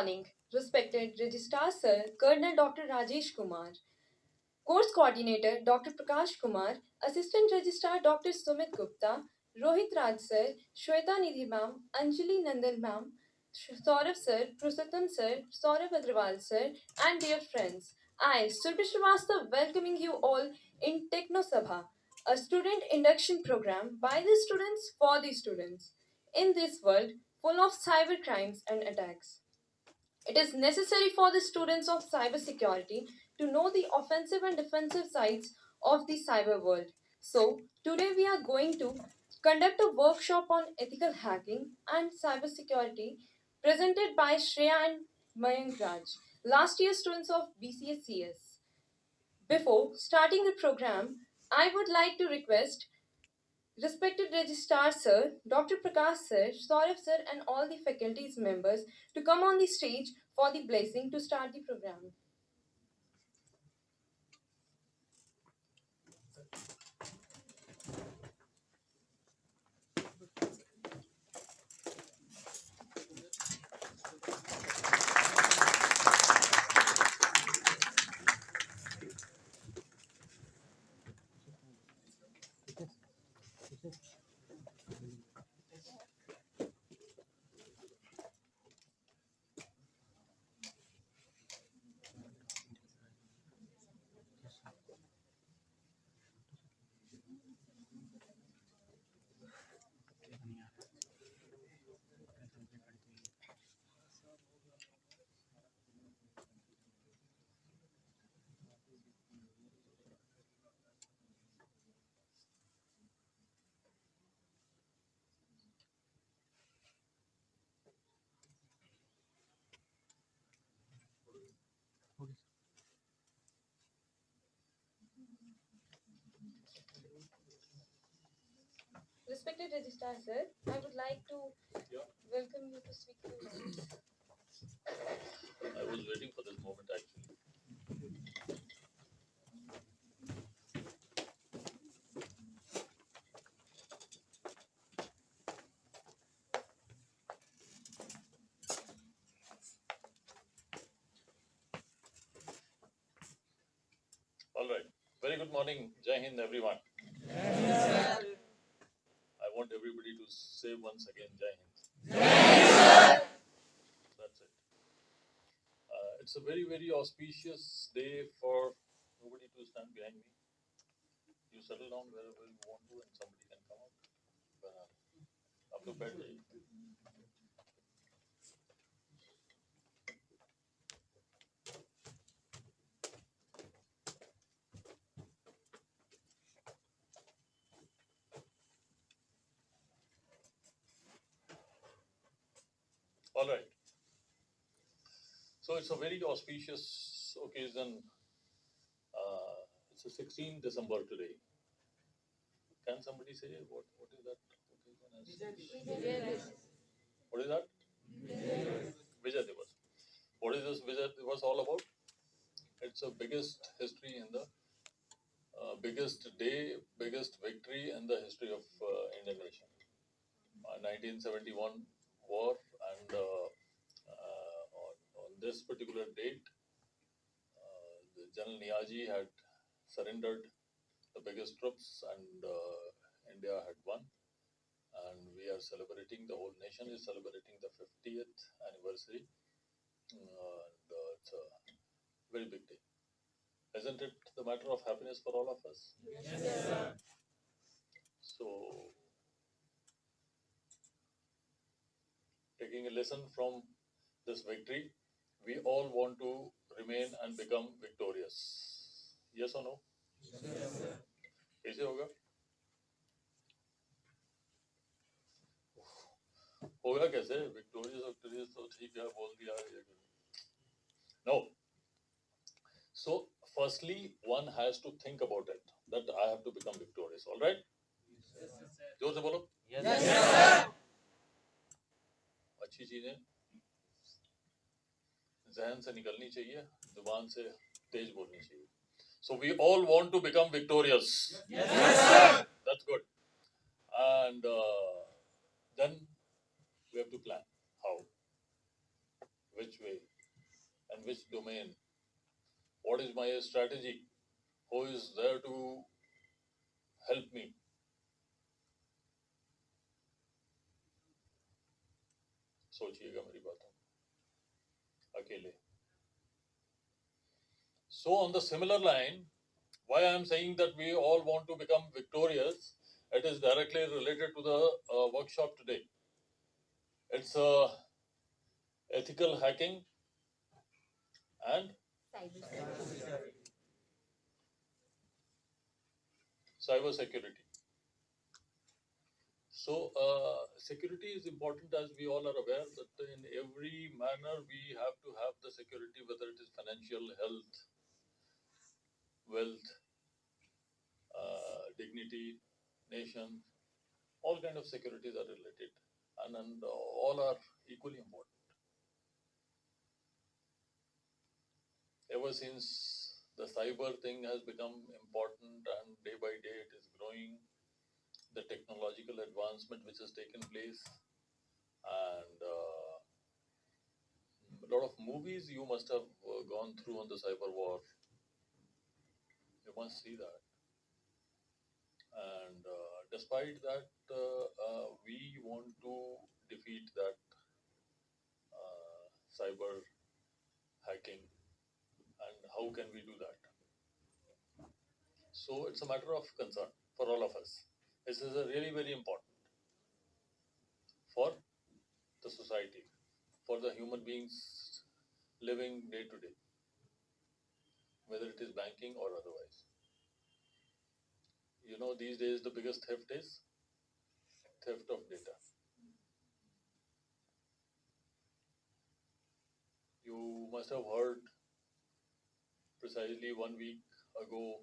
morning, respected Registrar Sir, Colonel Dr. Rajesh Kumar, Course Coordinator Dr. Prakash Kumar, Assistant Registrar Dr. Sumit Gupta, Rohit Raj Sir, Shweta Nidhi Ma'am, Anjali Nandan Ma'am, Saurav Sir, Prusattam Sir, Saurav Agrawal Sir, and dear friends, I, Surbhi Srivastava, welcoming you all in Techno Sabha, a student induction program by the students for the students. In this world full of cyber crimes and attacks, it is necessary for the students of cybersecurity to know the offensive and defensive sides of the cyber world. So, today we are going to conduct a workshop on ethical hacking and cybersecurity presented by Shreya and Mayank Raj, last year students of BCSCS. Before starting the program, I would like to request respected Registrar Sir, Dr. Prakash Sir, Saurav Sir, and all the faculty's members to come on the stage for the blessing to start the program. Respected Registrar Sir, I would like to welcome you to speak to us. I was waiting for this moment actually. All right. Very good morning, Jai Hind, everyone. I want everybody to say once again, Jai Hind. That's it. It's a very, very auspicious day for nobody to stand behind me. You settle down wherever you want to, and somebody can come out. आप लोग बैठ जाइए. All right. So it's a very auspicious occasion. It's a 16th December today. Can somebody say what is that occasion as? What is that? Vijay Diwas. What is this Vijay Diwas all about? It's the biggest history in the biggest day, biggest victory in the history of Indian nation. 1971 war, and on this particular date, the General Niaji had surrendered the biggest troops, and India had won. And we are celebrating, the whole nation is celebrating the 50th anniversary. And it's a very big day. Isn't it the matter of happiness for all of us? Yes, sir. So, taking a lesson from this victory, we all want to remain and become victorious. Yes or no? Yes, sir. कैसे होगा? होगा कैसे? Victorious तो ठीक है, बोल दिया. No. So, firstly, one has to think about it, that I have to become victorious. All right? Yes, sir. जोर से बोलो. Yes, sir. अच्छी चीजें जहन से निकलनी चाहिए, जुबान से तेज बोलनी चाहिए. So we all want to become victorious. Yes, sir. That's good. And then we have to plan how. which way and which domain, what is my strategy, who is there to help me. सोचिएगा मेरी बातों अकेले. So on the similar line, why I am saying that we all want to become victorious, it is directly related to the workshop today. It's ethical hacking and cyber security. So security is important, as we all are aware that in every manner we have to have the security, whether it is financial, health, wealth, dignity, nation, all kind of securities are related, and all are equally important. Ever since the cyber thing has become important and day by day it is growing, the technological advancement which has taken place, and a lot of movies you must have gone through on the cyber war. You must see that. And despite that, we want to defeat that cyber hacking. And how can we do that? So it's a matter of concern for all of us. This is a really very important for the society, for the human beings living day to day, whether it is banking or otherwise. You know, these days the biggest theft is theft of data. You must have heard precisely 1 week ago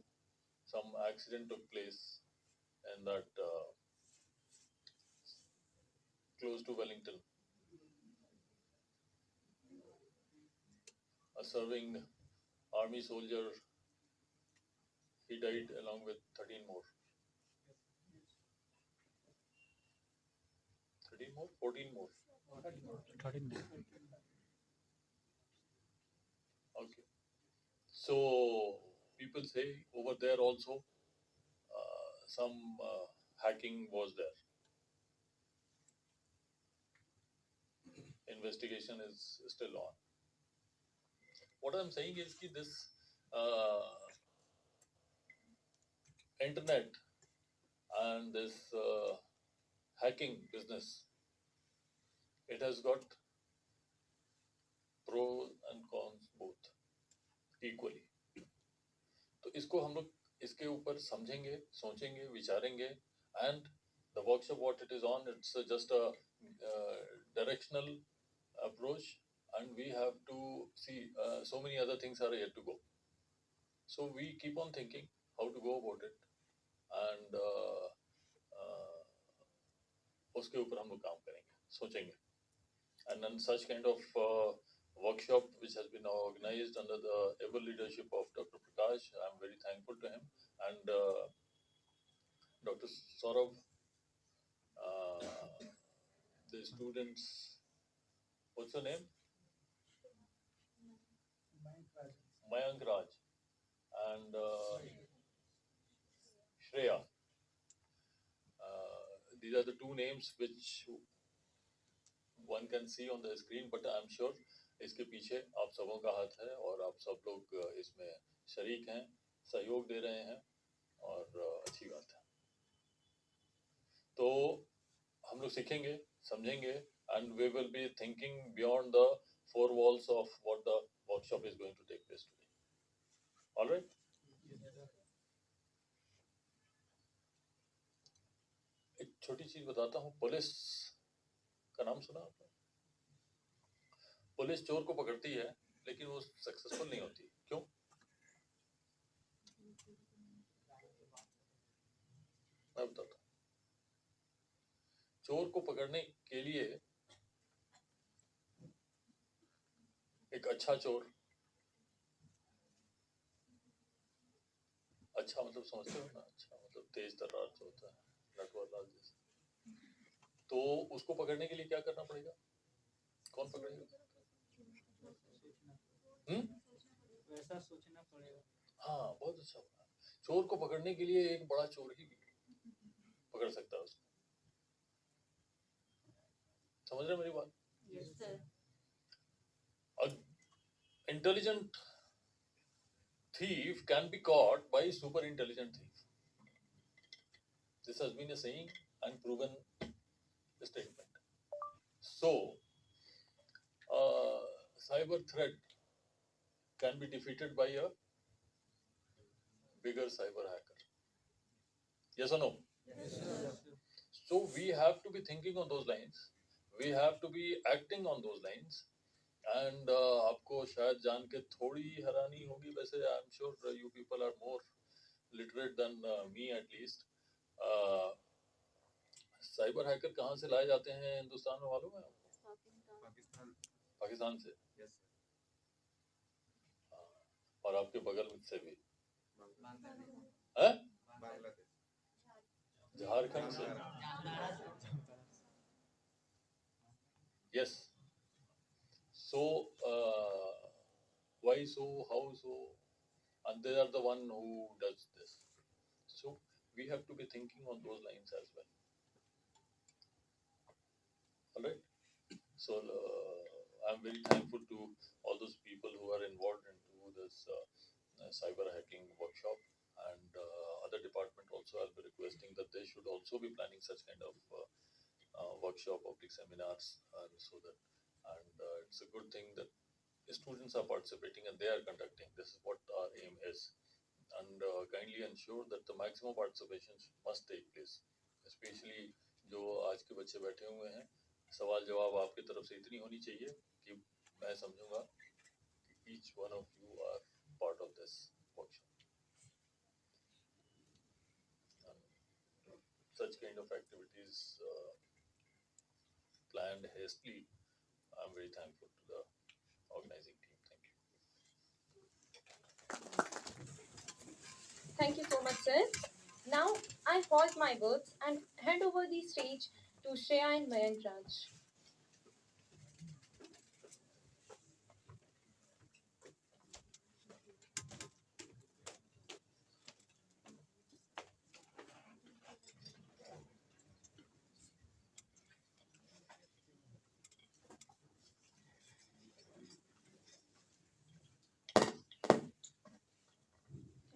some accident took place in that close to Wellington. A serving army soldier, he died along with 13 more. 13 more? 14 more? 13 more. Okay. So people say over there also some hacking was there. Investigation is still on. What I'm saying is that this internet and this hacking business, it has got pros and cons both equally. तो इसको हम लोग इसके ऊपर समझेंगे, सोचेंगे, विचारेंगे, and the workshop what it is on, it's just a directional approach, and we have to see so many other things are yet to go. So we keep on thinking how to go about it, and उसके ऊपर हम लोग काम करेंगे, सोचेंगे. And then such kind of workshop which has been organized under the able leadership of Dr. Prakash, I'm very thankful to him, and Dr. Saurabh, the students, what's your name? Mayank Raj and Shreya. These are the two names which one can see on the screen, but I'm sure इसके पीछे आप सबों का हाथ है और आप सब लोग इसमें शरीक हैं, सहयोग दे रहे हैं, और अच्छी बात है. तो हम लोग सीखेंगे, समझेंगे, and we will be thinking beyond the four walls of what the workshop is going to take place today. All right? एक छोटी चीज बताता हूँ. पुलिस का नाम सुना आपने? पुलिस चोर को पकड़ती है, लेकिन वो सक्सेसफुल नहीं होती. क्यों? मैं बताता हूँ. चोर को पकड़ने के लिए एक अच्छा चोर, अच्छा मतलब समझते हो ना, अच्छा मतलब तेज तर्रार जो होता है, नटवरलाल जैसे, तो उसको पकड़ने के लिए क्या करना पड़ेगा? कौन पकड़ेगा? वैसा सोचना पड़ेगा। हाँ, बहुत अच्छा बना। चोर को पकड़ने के लिए एक बड़ा चोर ही पकड़ सकता है उसको। समझ रहे मेरी बात? Yes, sir. Intelligent thief can be caught by super intelligent thief. This has been a saying and proven statement. So, cyber threat can be defeated by a bigger cyber hacker. Yes or no? Yes, sir. So we have to be thinking on those lines. We have to be acting on those lines. And आपको शायद जान के थोड़ी हैरानी होगी, वैसे I am sure you people are more literate than me at least. Cyber hacker कहाँ से लाए जाते हैं हिंदुस्तान में मालूम है आपको? पाकिस्तान से. Yes, sir. और आपके बगल से भी Bangladesh. है, Bangladesh. झारखंड से. Yes. So why so, how so, and they are the one who does this. So we have to be thinking on those lines as well. All right. So I'm very thankful to all those people who are involved into this cyber hacking workshop, and other department also. I'll be requesting that they should also be planning such kind of workshop, public seminars, so that, and it's a good thing that students are participating and they are conducting. This is what our aim is, and kindly ensure that the maximum participation must take place. Especially जो आज के बच्चे बैठे हुए हैं, सवाल जवाब आपकी तरफ से इतनी होनी चाहिए कि मैं समझूंगा कि each one of you are part of this workshop. And such kind of activities planned hastily, I'm very thankful to the organizing team. Thank you. Thank you so much, sir. Now I pause my words and hand over the stage to Shreya and Mayank Raj.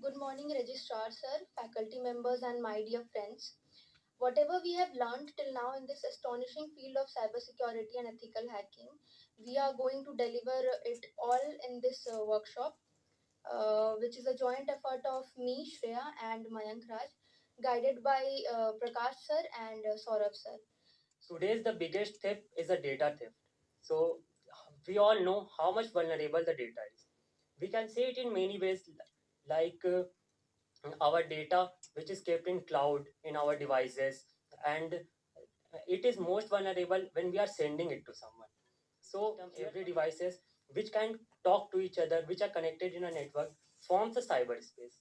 Good morning, Registrar Sir, faculty members, and my dear friends. Whatever we have learned till now in this astonishing field of cybersecurity and ethical hacking, we are going to deliver it all in this workshop, which is a joint effort of me, Shreya, and Mayank Raj, guided by Prakash Sir and Saurabh Sir. Today's the biggest theft is a data theft. So we all know how much vulnerable the data is. We can see it in many ways, like our data which is kept in cloud in our devices, and it is most vulnerable when we are sending it to someone. So every devices which can talk to each other, which are connected in a network, forms a cyberspace.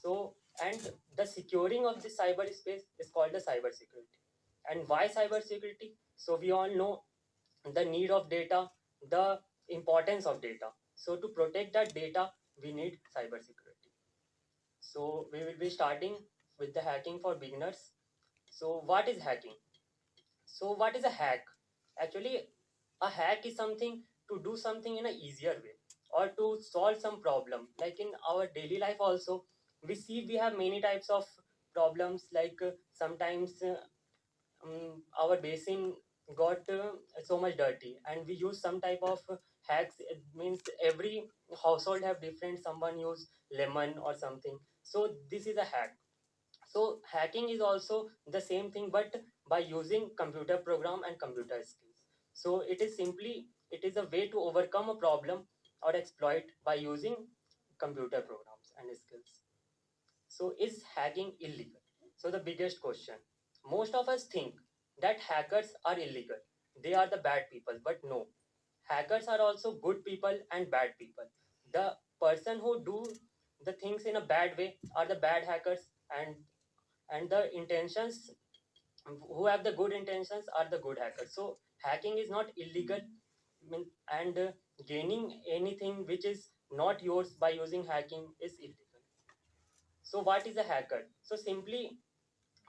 So, and the securing of this cyberspace is called the cybersecurity. And why cybersecurity? So we all know the need of data, the importance of data. So to protect that data, we need cybersecurity. So we will be starting with the hacking for beginners. So what is hacking? So what is a hack? Actually, a hack is something to do something in an easier way or to solve some problem. Like in our daily life also, we see we have many types of problems. Like sometimes our basin got so much dirty, and we use some type of hacks. It means every household have different. Someone use lemon or something. So this is a hack. So hacking is also the same thing, but by using computer program and computer skills. So it is a way to overcome a problem or exploit by using computer programs and skills. So is hacking illegal? So the biggest question. Most of us think that hackers are illegal. They are the bad people, but no. Hackers are also good people and bad people. The person who do the things in a bad way are the bad hackers, and the intentions who have the good intentions are the good hackers. So hacking is not illegal, and gaining anything which is not yours by using hacking is illegal. So what is a hacker? So simply,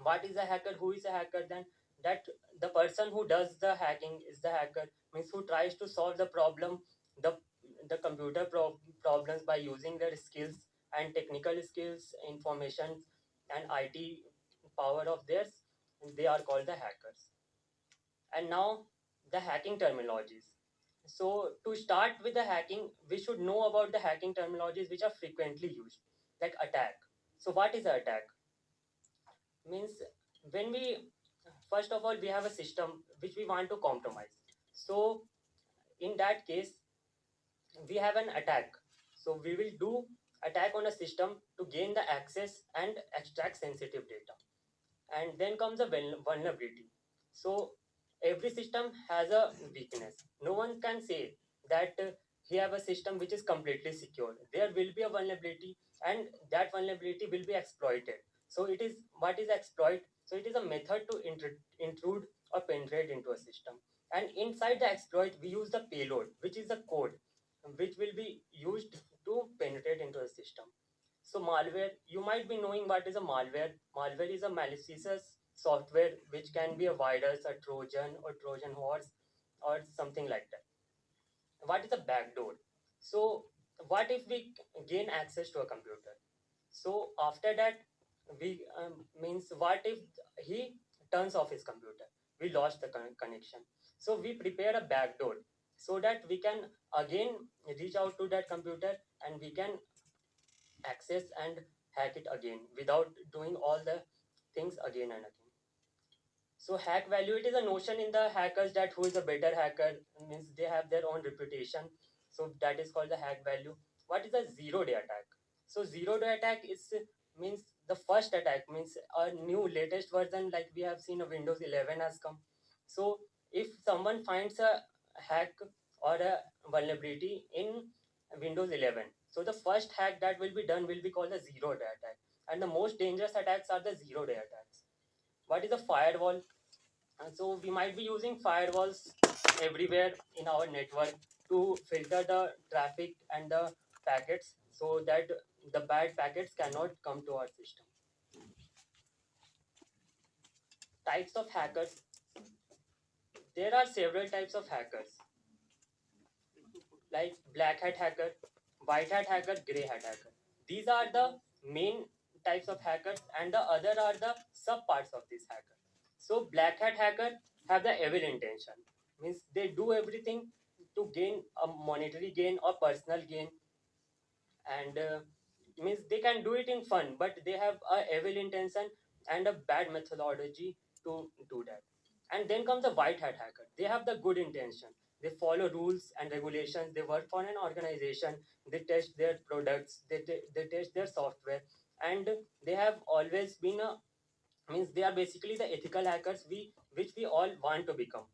what is a hacker? Who is a hacker? Then that the person who does the hacking is the hacker, means who tries to solve the problem, the the problems by using their skills and technical skills, information and IT power of theirs. They are called the hackers. And now the hacking terminologies. So to start with the hacking, we should know about the hacking terminologies which are frequently used, like attack. So what is an attack? Means when we, first of all, we have a system which we want to compromise. So in that case, we have an attack. So we will do attack on a system to gain the access and extract sensitive data. And then comes a vulnerability. So every system has a weakness. No one can say that he have a system which is completely secure. There will be a vulnerability, and that vulnerability will be exploited. So it is, what is exploit? So it is a method to intrude or penetrate into a system. And inside the exploit, we use the payload, which is the code, which will be used to penetrate into a system. So malware, you might be knowing what is a malware. Malware is a malicious software which can be a virus, a Trojan, or Trojan horse, or something like that. What is a backdoor? So what if we gain access to a computer? So after that, we means what if he turns off his computer? We lost the connection. So we prepare a backdoor so that we can again reach out to that computer and we can access and hack it again without doing all the things again and again. So hack value, it is a notion in the hackers that who is a better hacker, means they have their own reputation. So that is called the hack value. What is a 0-day attack? So 0-day attack is, means the first attack, means a new latest version, like we have seen a Windows 11 has come. So if someone finds a hack or a vulnerability in Windows 11, so the first hack that will be done will be called a 0-day attack. And the most dangerous attacks are the 0-day attacks. What is a firewall? So we might be using firewalls everywhere in our network to filter the traffic and the packets so that the bad packets cannot come to our system. Types of hackers. There are several types of hackers, like black hat hacker, white hat hacker, gray hat hacker. These are the main types of hackers, and the other are the sub parts of this hacker. So black hat hacker have the evil intention, means they do everything to gain a monetary gain or personal gain, and means they can do it in fun, but they have a evil intention and a bad methodology to do that. And then comes the white hat hacker. They have the good intention. They follow rules and regulations. They work for an organization. They test their products. They test their software, and they have always been a, means they are basically the ethical hackers we which we all want to become.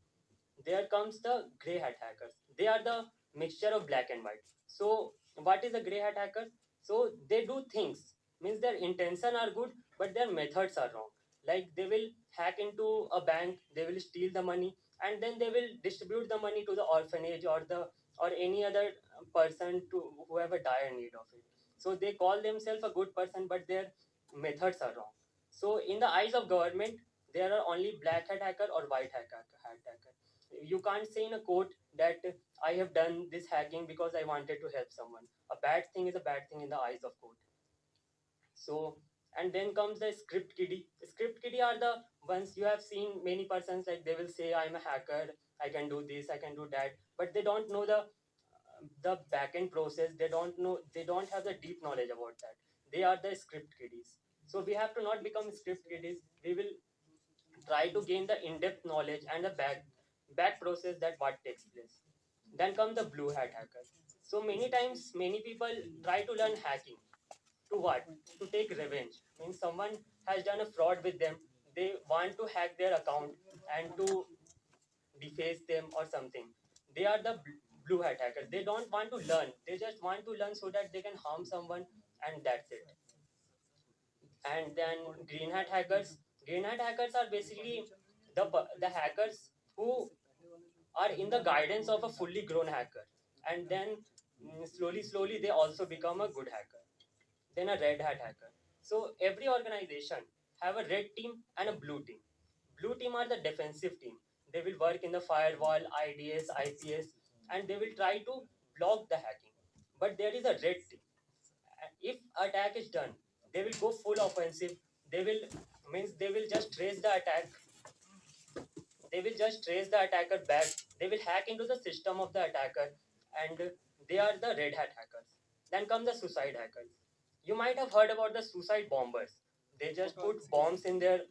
There comes the gray hat hackers. They are the mixture of black and white. So what is a gray hat hacker? So they do things, means their intention are good but their methods are wrong. Like they will hack into a bank, they will steal the money, and then they will distribute the money to the orphanage or the or any other person to whoever dire need of it. So they call themselves a good person but their methods are wrong. So in the eyes of government, there are only black hat hacker or white hat hacker. You can't say in a court that I have done this hacking because I wanted to help someone. A bad thing is a bad thing in the eyes of court. So, and then comes the script kiddie. Script kiddie are the ones you have seen many persons, like they will say I'm a hacker, I can do this, I can do that, but they don't know the back end process. They don't know, they don't have the deep knowledge about that. They are the script kiddies. So we have to not become script kiddies. We will try to gain the in-depth knowledge and the back process that what takes place. Then come the blue hat hacker. So many times many people try to learn hacking to what? To take revenge. Means someone has done a fraud with them. They want to hack their account and to deface them or something. They are the blue hat hackers. They don't want to learn. They just want to learn so that they can harm someone, and that's it. And then green hat hackers. Green hat hackers are basically the hackers who are in the guidance of a fully grown hacker. and then slowly they also become a good hacker, then a red hat hacker. So every organization have a red team and a blue team. Blue team are the defensive team. They will work in the firewall, IDS, IPS, and they will try to block the hacking. But there is a red team. If attack is done, they will go full offensive. They will just trace the attack. They will just trace the attacker back. They will hack into the system of the attacker, and they are the red hat hackers. Then come the suicide hackers. You might have heard about the suicide bombers. They just put bombs in their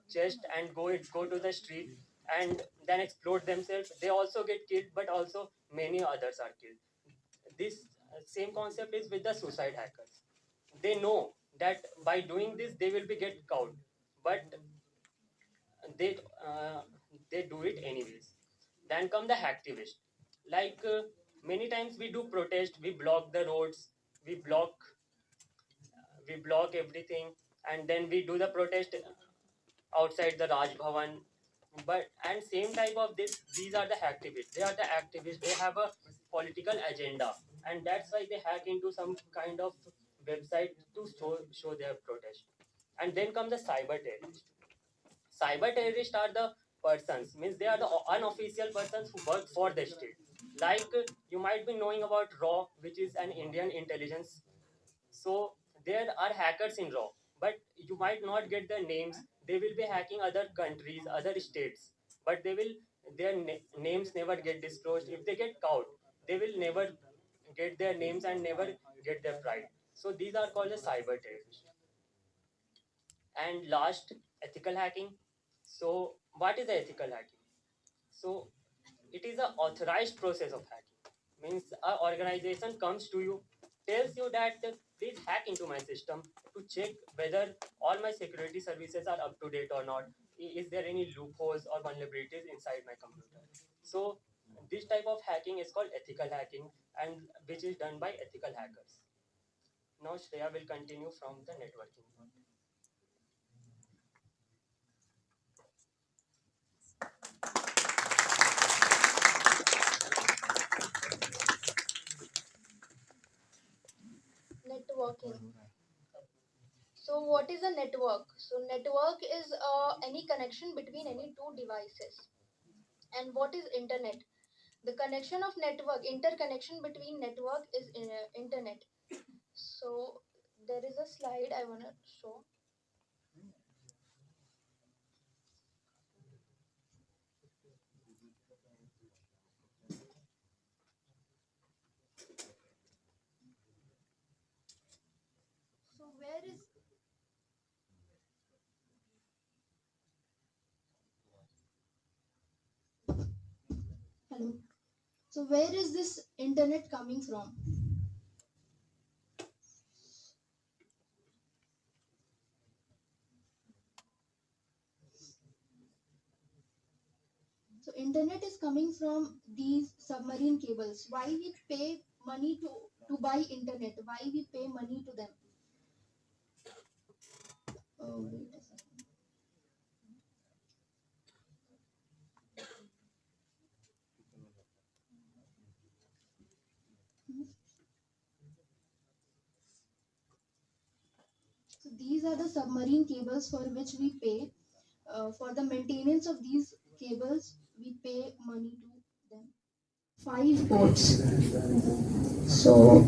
chest and go to the street and then explode themselves. They also get killed, but also many others are killed. This same concept is with the suicide hackers. They know that by doing this they will be get caught, but they uh, they do it anyways. Then come the hacktivist. Like many times we do protest, we block the roads, we block everything, and then we do the protest outside the Raj Bhavan. But and same type of these are the activists. They are the activists. They have a political agenda, and that's why they hack into some kind of website to show their protest. And then come the cyber terrorists. Cyber terrorists are the persons, means they are the unofficial persons who work for the state. Like you might be knowing about RAW, which is an Indian intelligence. So there are hackers in RAW, but you might not get their names. They will be hacking other countries, other states, but their names never get disclosed. If they get caught, they will never get their names and never get their pride. So these are called the cyber terrorists. And last, ethical hacking. So what is ethical hacking? So it is an authorized process of hacking. Means an organization comes to you, tells you that please hack into my system to check whether all my security services are up to date or not. Is there any loopholes or vulnerabilities inside my computer? So this type of hacking is called ethical hacking, and which is done by ethical hackers. Now Shreya will continue from the networking part. Networking. So what is a network? So network is any connection between any two devices. And what is internet? The connection of network, interconnection between network is internet. So there is a slide I want to show. So where is hello? So where is this internet coming from? So internet is coming from these submarine cables. Why we pay money to buy internet? Why we pay money to them? Oh, wait a second. So these are the submarine cables for which we pay. For the maintenance of these cables, we pay money to them. 5 ports. So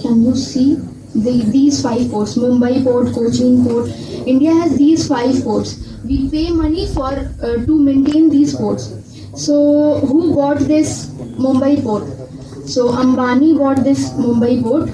can you see these 5 ports? Mumbai port, Cochin port. India has these 5 ports. We pay money for to maintain these ports. So who bought this Mumbai port? So Ambani bought this Mumbai port.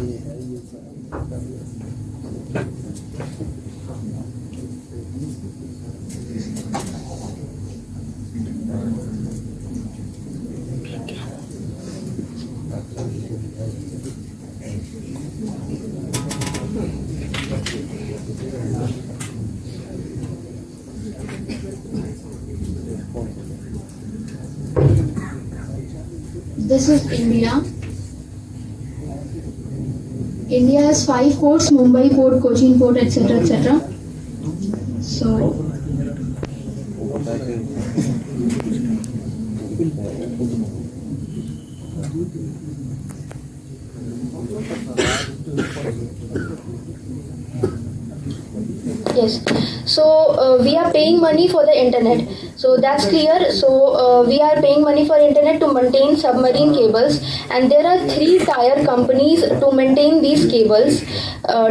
This is India. India has 5 ports: Mumbai port, Cochin port, etc., etc. So Yes. So we are paying money for the internet. So that's clear. So we are paying money for internet to maintain submarine cables, and there are 3 tier companies to maintain these cables.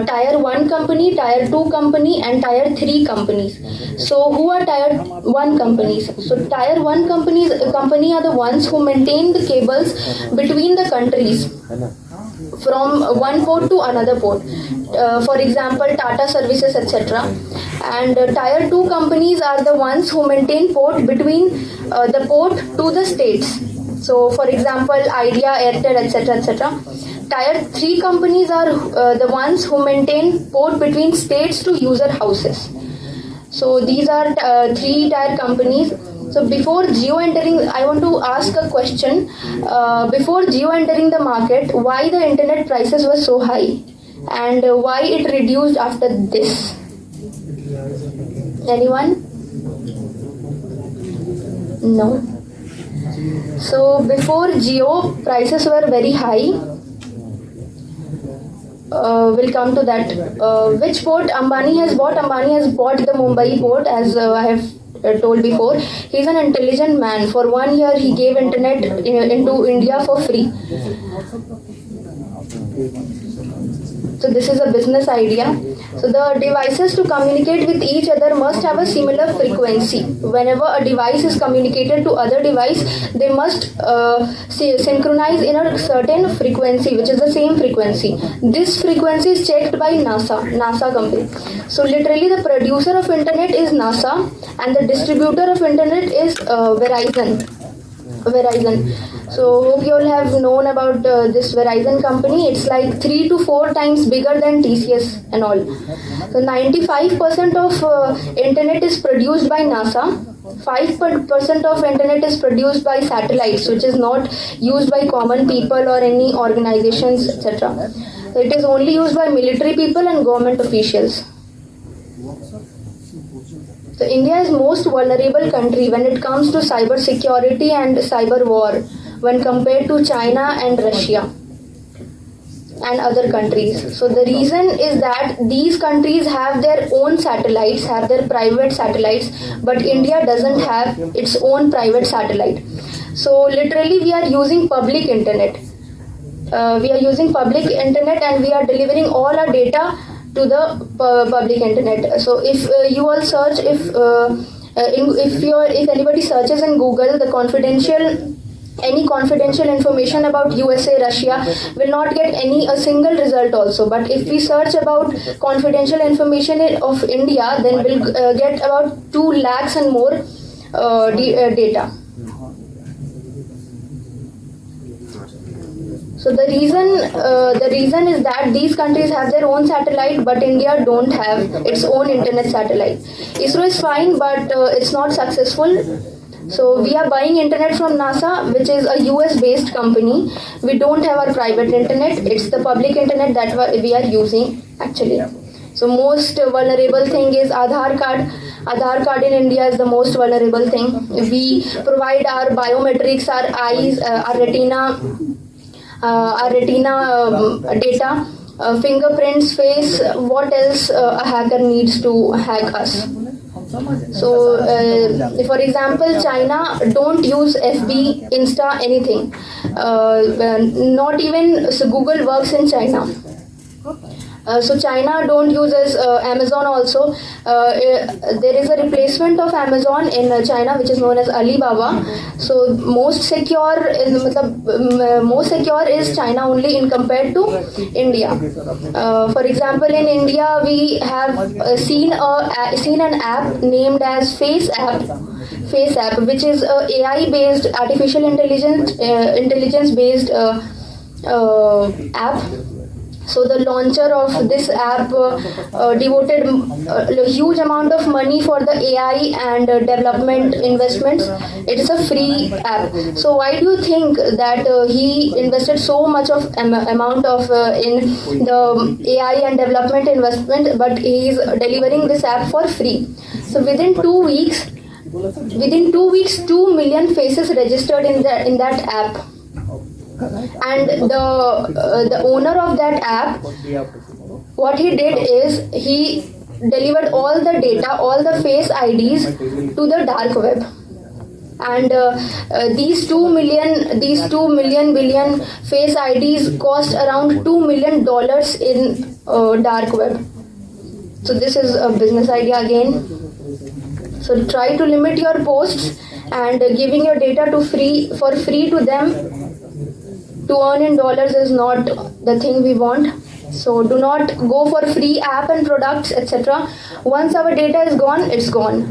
Tier 1 company, tier 2 company, and tier 3 companies. So who are tier 1 companies? So tier 1 company are the ones who maintain the cables between the countries from one port to another port. For example, Tata Services, etc. And tier 2 companies are the ones who maintain port between the port to the states. So, for example, Idea, Airtel, etc. etc. Tier 3 companies are the ones who maintain port between states to user houses. So these are 3 tier companies. So before Jio entering, I want to ask a question. Before Jio entering the market, why the internet prices were so high, and why it reduced after this? Anyone? No. So before Jio, prices were very high. We'll come to that. Which port Ambani has bought? Ambani has bought the Mumbai port, as I have told before. He's an intelligent man. For 1 year, he gave internet into India for free. So this is a business idea. So the devices to communicate with each other must have a similar frequency. Whenever a device is communicated to other device, they must synchronize in a certain frequency, which is the same frequency. This frequency is checked by NASA company. So literally the producer of internet is NASA, and the distributor of internet is Verizon. So hope you all have known about this Verizon company. It's like 3 to 4 times bigger than TCS and all. So 95% of internet is produced by NASA. 5% of internet is produced by satellites, which is not used by common people or any organizations, etc. So it is only used by military people and government officials. So India is most vulnerable country when it comes to cyber security and cyber war when compared to China and Russia and other countries. So the reason is that these countries have their own satellites, have their private satellites, but India doesn't have its own private satellite. So literally we are using public internet. And we are delivering all our data to the public internet. So if you all search, if anybody searches in Google any confidential information about USA, Russia, will not get a single result also. But if we search about confidential information of India, then we'll get about 2 lakhs and more data. So the reason is that these countries have their own satellite, but India don't have its own internet satellite. ISRO is fine, but it's not successful. So we are buying internet from NASA, which is a US based company. We don't have our private internet. It's the public internet that we are using actually. So most vulnerable thing is Aadhaar card. Aadhaar card in India is the most vulnerable thing. We provide our biometrics, our eyes, our retina data, fingerprints, face. What else a hacker needs to hack us? So, for example, China don't use FB, Insta, anything. Not even Google works in China. So China don't use Amazon also. There is a replacement of Amazon in China, which is known as Alibaba. So most secure is China only in compared to India. For example, in India we have seen an app named as Face app, which is a AI based artificial intelligence based app. So the launcher of this app devoted a huge amount of money for the AI and development investments. It is a free app. So why do you think that he invested so much of amount of in the AI and development investment, but he is delivering this app for free? So within 2 weeks, 2 million faces registered in that app. And the owner of that app, what he did is he delivered all the data, all the face IDs to the dark web. And these 2 million billion face IDs cost around $2 million in dark web. So this is a business idea again. So try to limit your posts, and giving your data for free to them to earn in dollars is not the thing we want. So do not go for free app and products, etc. Once our data is gone, it's gone.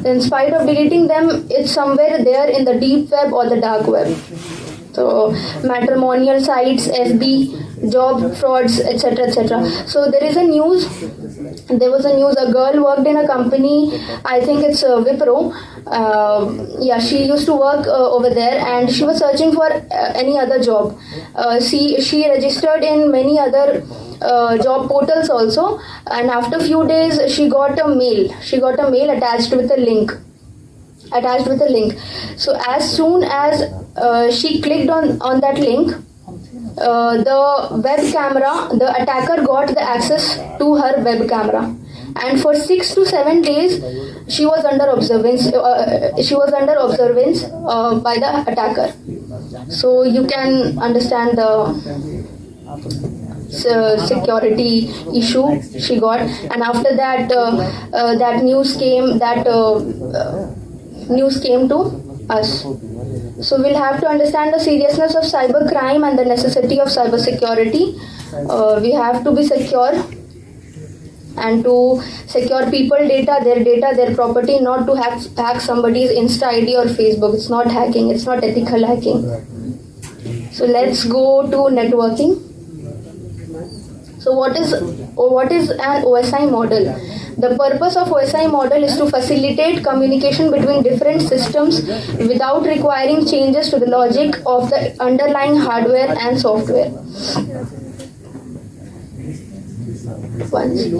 In spite of deleting them, it's somewhere there in the deep web or the dark web. So matrimonial sites, FB, job frauds, etc., etc. So there was a news, a girl worked in a company, I think it's Wipro. She used to work over there, and she was searching for any other job. She registered in many other job portals also, and after few days she got a mail attached with a link. So as soon as she clicked on that link, the web camera, the attacker got the access to her web camera, and for 6 to 7 days she was under observance by the attacker. So you can understand the security issue she got. And after that news came to us. So we'll have to understand the seriousness of cyber crime and the necessity of cyber security. We have to be secure, and to secure people data, their property, not to hack somebody's Insta ID or Facebook. It's not hacking, it's not ethical hacking. So let's go to networking. So what is an OSI model? The purpose of OSI model is to facilitate communication between different systems without requiring changes to the logic of the underlying hardware and software. One sec.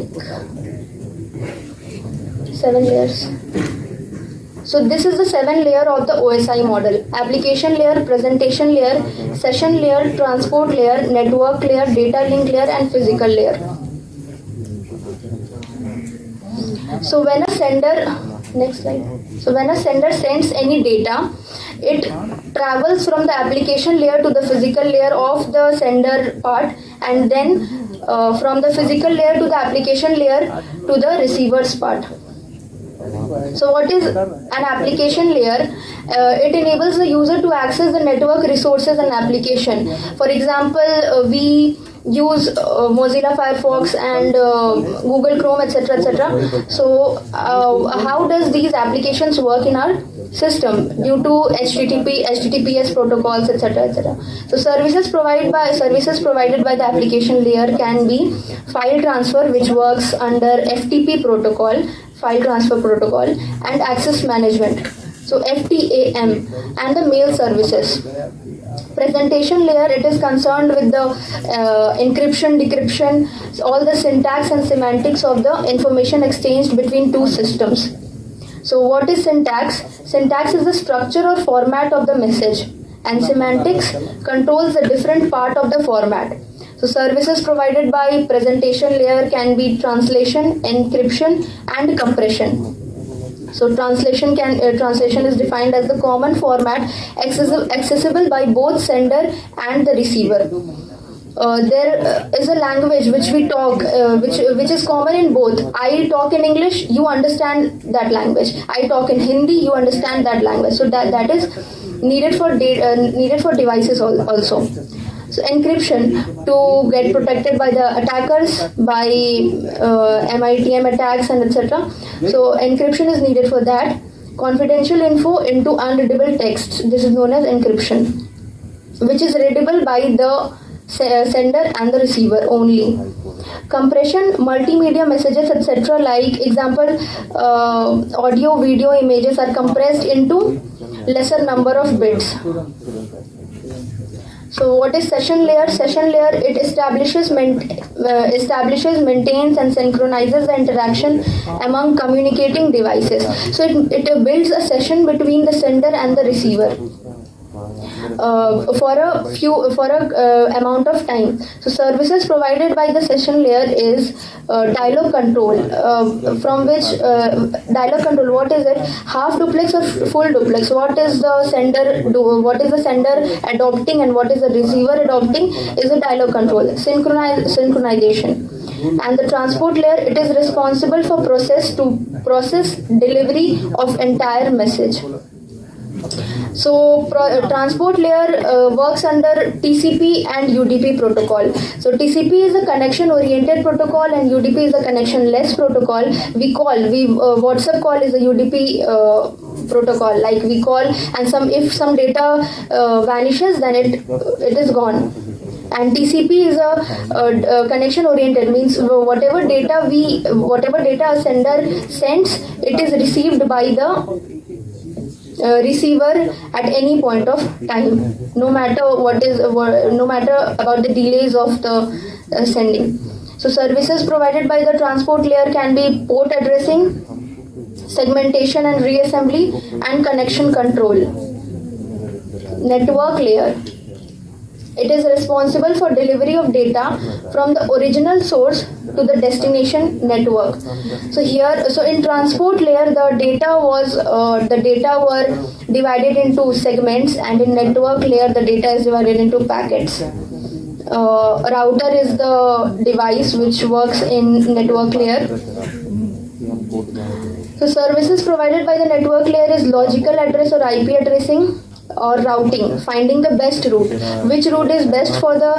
7 layers. So this is the 7 layer of the OSI model: application layer, presentation layer, session layer, transport layer, network layer, data link layer, and physical layer. So when a sender sends any data, it travels from the application layer to the physical layer of the sender part, and then from the physical layer to the application layer to the receiver's part. So what is an application layer? It enables the user to access the network resources and application. For example, we use Mozilla Firefox and Google Chrome, etc., etc. So how does these applications work in our system due to HTTPS protocols, etc., etc. So services provided by the application layer can be file transfer, which works under FTP protocol, file transfer protocol, and access management, so FTAM, and the mail services. Presentation layer, it is concerned with the encryption, decryption, all the syntax and semantics of the information exchanged between two systems. So what is syntax? Syntax is the structure or format of the message, and semantics controls the different part of the format. So services provided by presentation layer can be translation, encryption, and compression. So translation is defined as the common format accessible by both sender and the receiver. There is a language which we talk, which is common in both. I talk in English, you understand that language. I talk in Hindi, you understand that language. So that is needed for devices also. So encryption, to get protected by the attackers, by MITM attacks and etc. So encryption is needed for that. Confidential info into unreadable text, this is known as encryption, which is readable by the sender and the receiver only. Compression, multimedia messages, etc. like example, audio, video, images are compressed into lesser number of bits. So what is session layer? Session layer, it establishes, maintains and synchronizes the interaction among communicating devices. So it builds a session between the sender and the receiver. for a amount of time. So services provided by the session layer is dialog control, from which dialog control, what is it? Half duplex or full duplex? What is the sender adopting and what is the receiver adopting is a dialog control. Synchronization. And the transport layer, it is responsible for process delivery of entire message. So transport layer works under TCP and UDP protocol. So TCP is a connection oriented protocol and UDP is a connection less protocol. WhatsApp call is a UDP protocol. Like we call, and if some data vanishes, then it is gone. And TCP is a connection oriented, means whatever data a sender sends, it is received by the receiver at any point of time, no matter about the delays of the sending. So services provided by the transport layer can be port addressing, segmentation and reassembly, and connection control. Network layer, it is responsible for delivery of data from the original source to the destination network. So in transport layer, the data were divided into segments, and in network layer, the data is divided into packets. Router is the device which works in network layer. So services provided by the network layer is logical address or IP addressing, or routing, finding the best route. Which route is best for the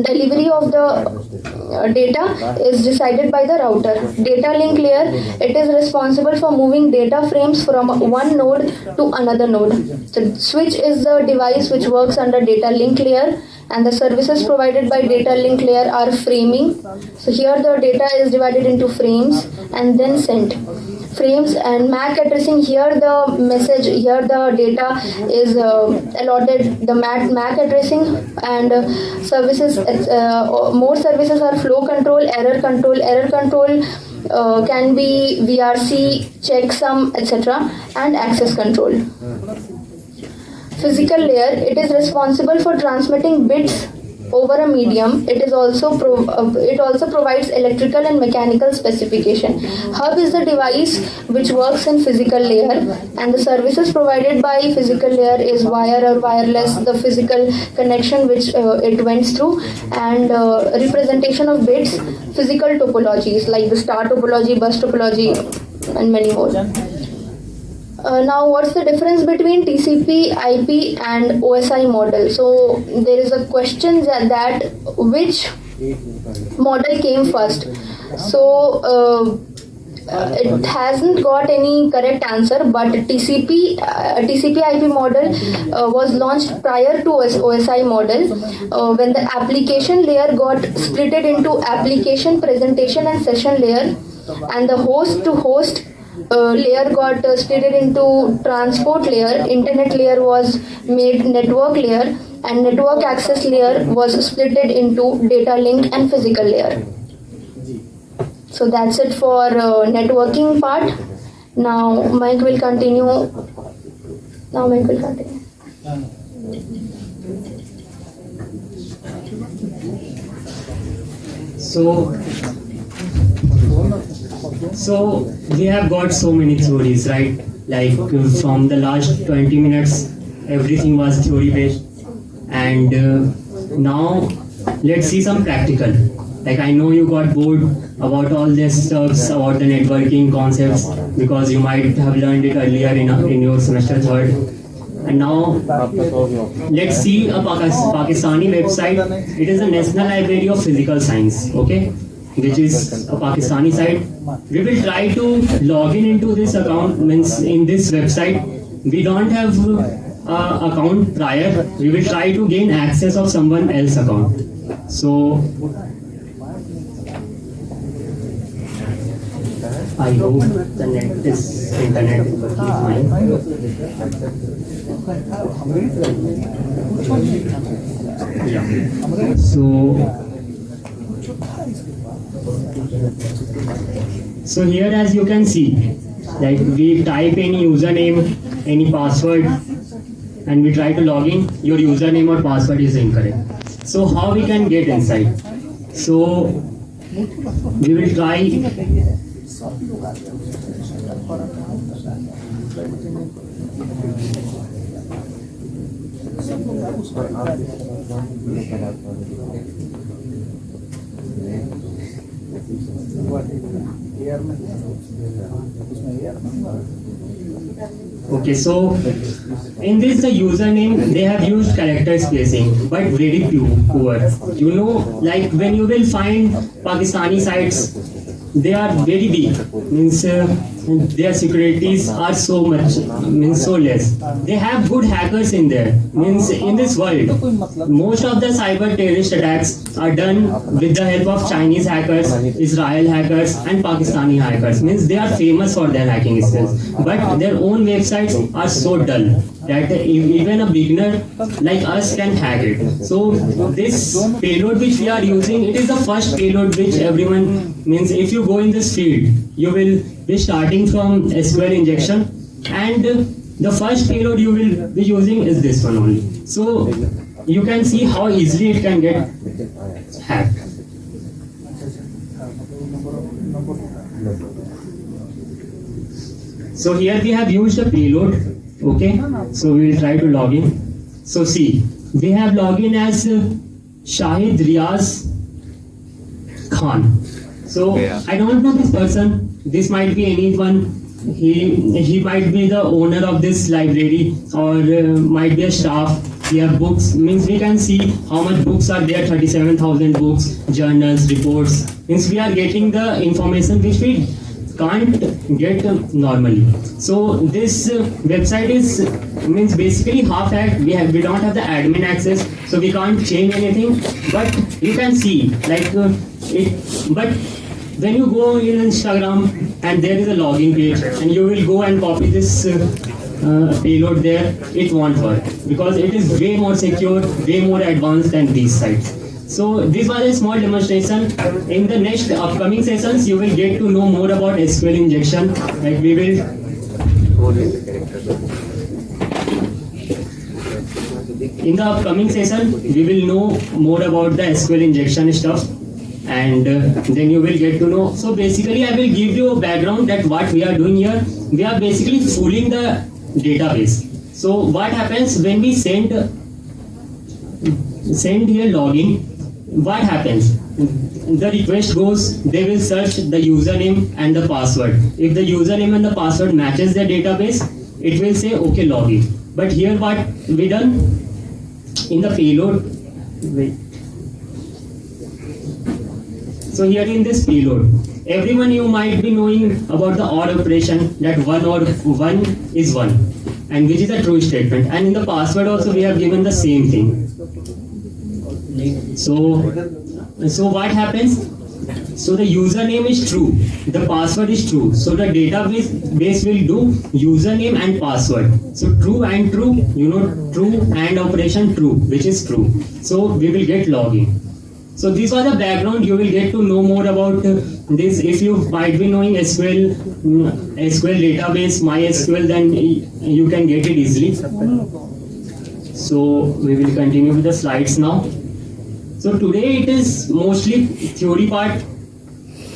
delivery of the data is decided by the router. Data link layer, it is responsible for moving data frames from one node to another node. So switch is the device which works under data link layer, and the services provided by data link layer are framing. So here the data is divided into frames and then sent. Frames and MAC addressing, here the data is allotted the MAC addressing, and services, more services are flow control, error control. Error control can be VRC, checksum, etc., and access control. Physical layer, it is responsible for transmitting bits over a medium. It also provides electrical and mechanical specification. Hub is the device which works in physical layer, and the services provided by physical layer is wire or wireless, the physical connection which it went through, and representation of bits, physical topologies like the star topology, bus topology, and many more. Now, what's the difference between TCP, IP, and OSI model? So there is a question that which model came first. So it hasn't got any correct answer, but TCP IP model was launched prior to OSI model, when the application layer got splitted into application, presentation, and session layer, and the host to host layer got split into transport layer. Internet layer was made network layer, and network access layer was split into data link and physical layer. So that's it for networking part. Now Mike will continue. So we have got so many theories, right? Like from the last 20 minutes, everything was theory based, and now let's see some practical. Like I know you got bored about all this stuff, about the networking concepts, because you might have learned it earlier in your semester third. And now let's see a Pakistani website. It is a National Library of Physical Science, okay? Which is a Pakistani site. We will try to log into this account, means in this website. We don't have account prior. We will try to gain access of someone else's account. So I hope the internet is working fine. Yeah. So here, as you can see, like we type any username, any password, and we try to log in, your username or password is incorrect. So how we can get inside? So we will try. Okay, so in this the username they have used character spacing, but very poor. You know, like when you will find Pakistani sites, they are very weak. Means their securities are so much, means so less. They have good hackers in there. Means in this world, most of the cyber terrorist attacks are done with the help of Chinese hackers, Israel hackers, and Pakistani hackers. Means they are famous for their hacking skills, but their own websites are so dull that even a beginner like us can hack it. So this payload which we are using, it is the first payload which everyone, means if you go in this field, you will be starting from SQL injection, and the first payload you will be using is this one only. So you can see how easily it can get hacked. So here we have used a payload. Okay, so we will try to log in. So see, we have login as Shahid Riaz Khan. So I don't know this person. This might be anyone. He might be the owner of this library, or might be a staff. We have books. Means we can see how much books are there. 37,000 books, journals, reports. Means we are getting the information which we can't get normally. So this website is, means basically half hacked. We don't have the admin access, so we can't change anything. But you can see like it. But when you go in Instagram and there is a login page, and you will go and copy this payload there, it won't work because it is way more secure, way more advanced than these sites. So this was a small demonstration. In the next upcoming sessions, you will get to know more about SQL injection. Like we will. In the upcoming session, we will know more about the SQL injection stuff, and then you will get to know. So basically, I will give you a background that what we are doing here. We are basically fooling the database. So what happens when we send here login? What happens? The request goes, they will search the username and the password. If the username and the password matches the database, it will say okay, login. But here what we done in the payload, wait. So here in this payload, everyone you might be knowing about the OR operation, that one is one, and which is a true statement. And in the password also we have given the same thing. So what happens? So the username is true, the password is true. So the database will do username and password. So true and true, you know, true and operation true, which is true. So we will get login. So this was the background. You will get to know more about this. If you might be knowing SQL database, MySQL, then you can get it easily. So we will continue with the slides now. So today it is mostly theory part,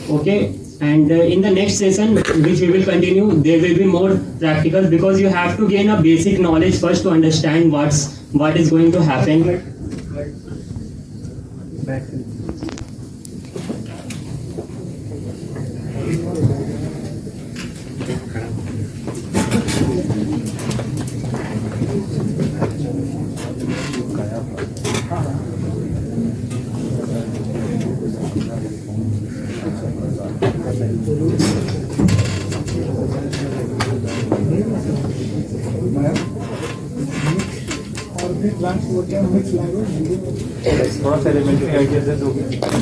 okay, and in the next session which we will continue, there will be more practical, because you have to gain a basic knowledge first to understand what is going to happen. थोड़ा सा elementary idea से जो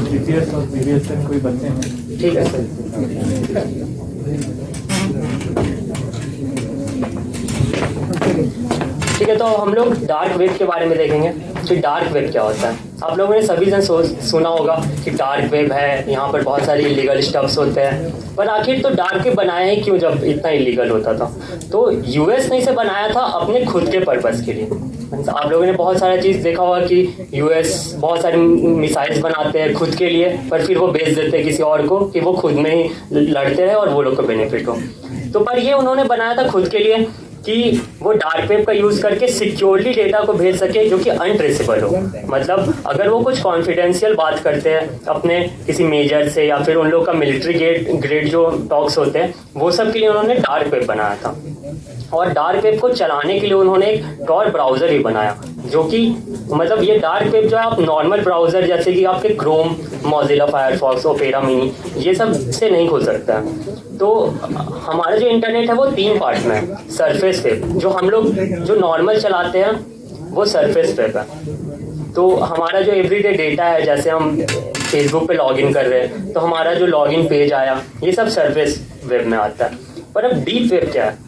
GPS और BBS से कोई बच्चे हैं। ठीक है सर। ठीक है, तो हम लोग डार्क वेब के बारे में देखेंगे कि डार्क वेब क्या होता है। आप लोगों ने सभी जन सुना होगा कि डार्क वेब है, यहाँ पर बहुत सारे इलीगल स्टफ्स होते हैं, पर आखिर तो डार्क वेब बनाया ही क्यों जब इतना इलीगल होता था? तो यूएस ने इसे बनाया था अपने खुद के पर्पस के लिए। आप लोगों ने बहुत सारा चीज़ देखा होगा कि यूएस बहुत सारे मिसाइल्स बनाते हैं खुद के लिए, पर फिर वो बेच देते हैं किसी और को कि वो खुद में ही लड़ते रहे और वो लोग को बेनिफिट हो। तो पर ये उन्होंने बनाया था खुद के लिए कि वो डार्क वेब का यूज़ करके सिक्योरली डेटा को भेज सके जो कि अनट्रेसेबल हो। मतलब अगर वो कुछ कॉन्फिडेंशियल बात करते हैं अपने किसी मेजर से या फिर उन लोग का मिलिट्री ग्रेड जो टॉक्स होते हैं, वो सब के लिए उन्होंने डार्क वेब बनाया था। और डार्क वेब को चलाने के लिए उन्होंने एक टॉर ब्राउज़र भी बनाया, जो कि मतलब ये डार्क वेब जो है आप नॉर्मल ब्राउज़र जैसे कि आपके Chrome, Mozilla Firefox, opera mini, ये सब से नहीं खुल सकता है। तो हमारा जो इंटरनेट है वो 3 पार्ट में है। सरफेस वेब जो हम लोग जो नॉर्मल चलाते हैं वो सरफेस वेब है। तो हमारा जो एवरीडे डेटा है, जैसे हम फेसबुक पे लॉगिन कर रहे हैं तो हमारा जो लॉगिन पेज आया, ये सब सरफेस वेब में आता है। पर अब डीप वेब क्या है?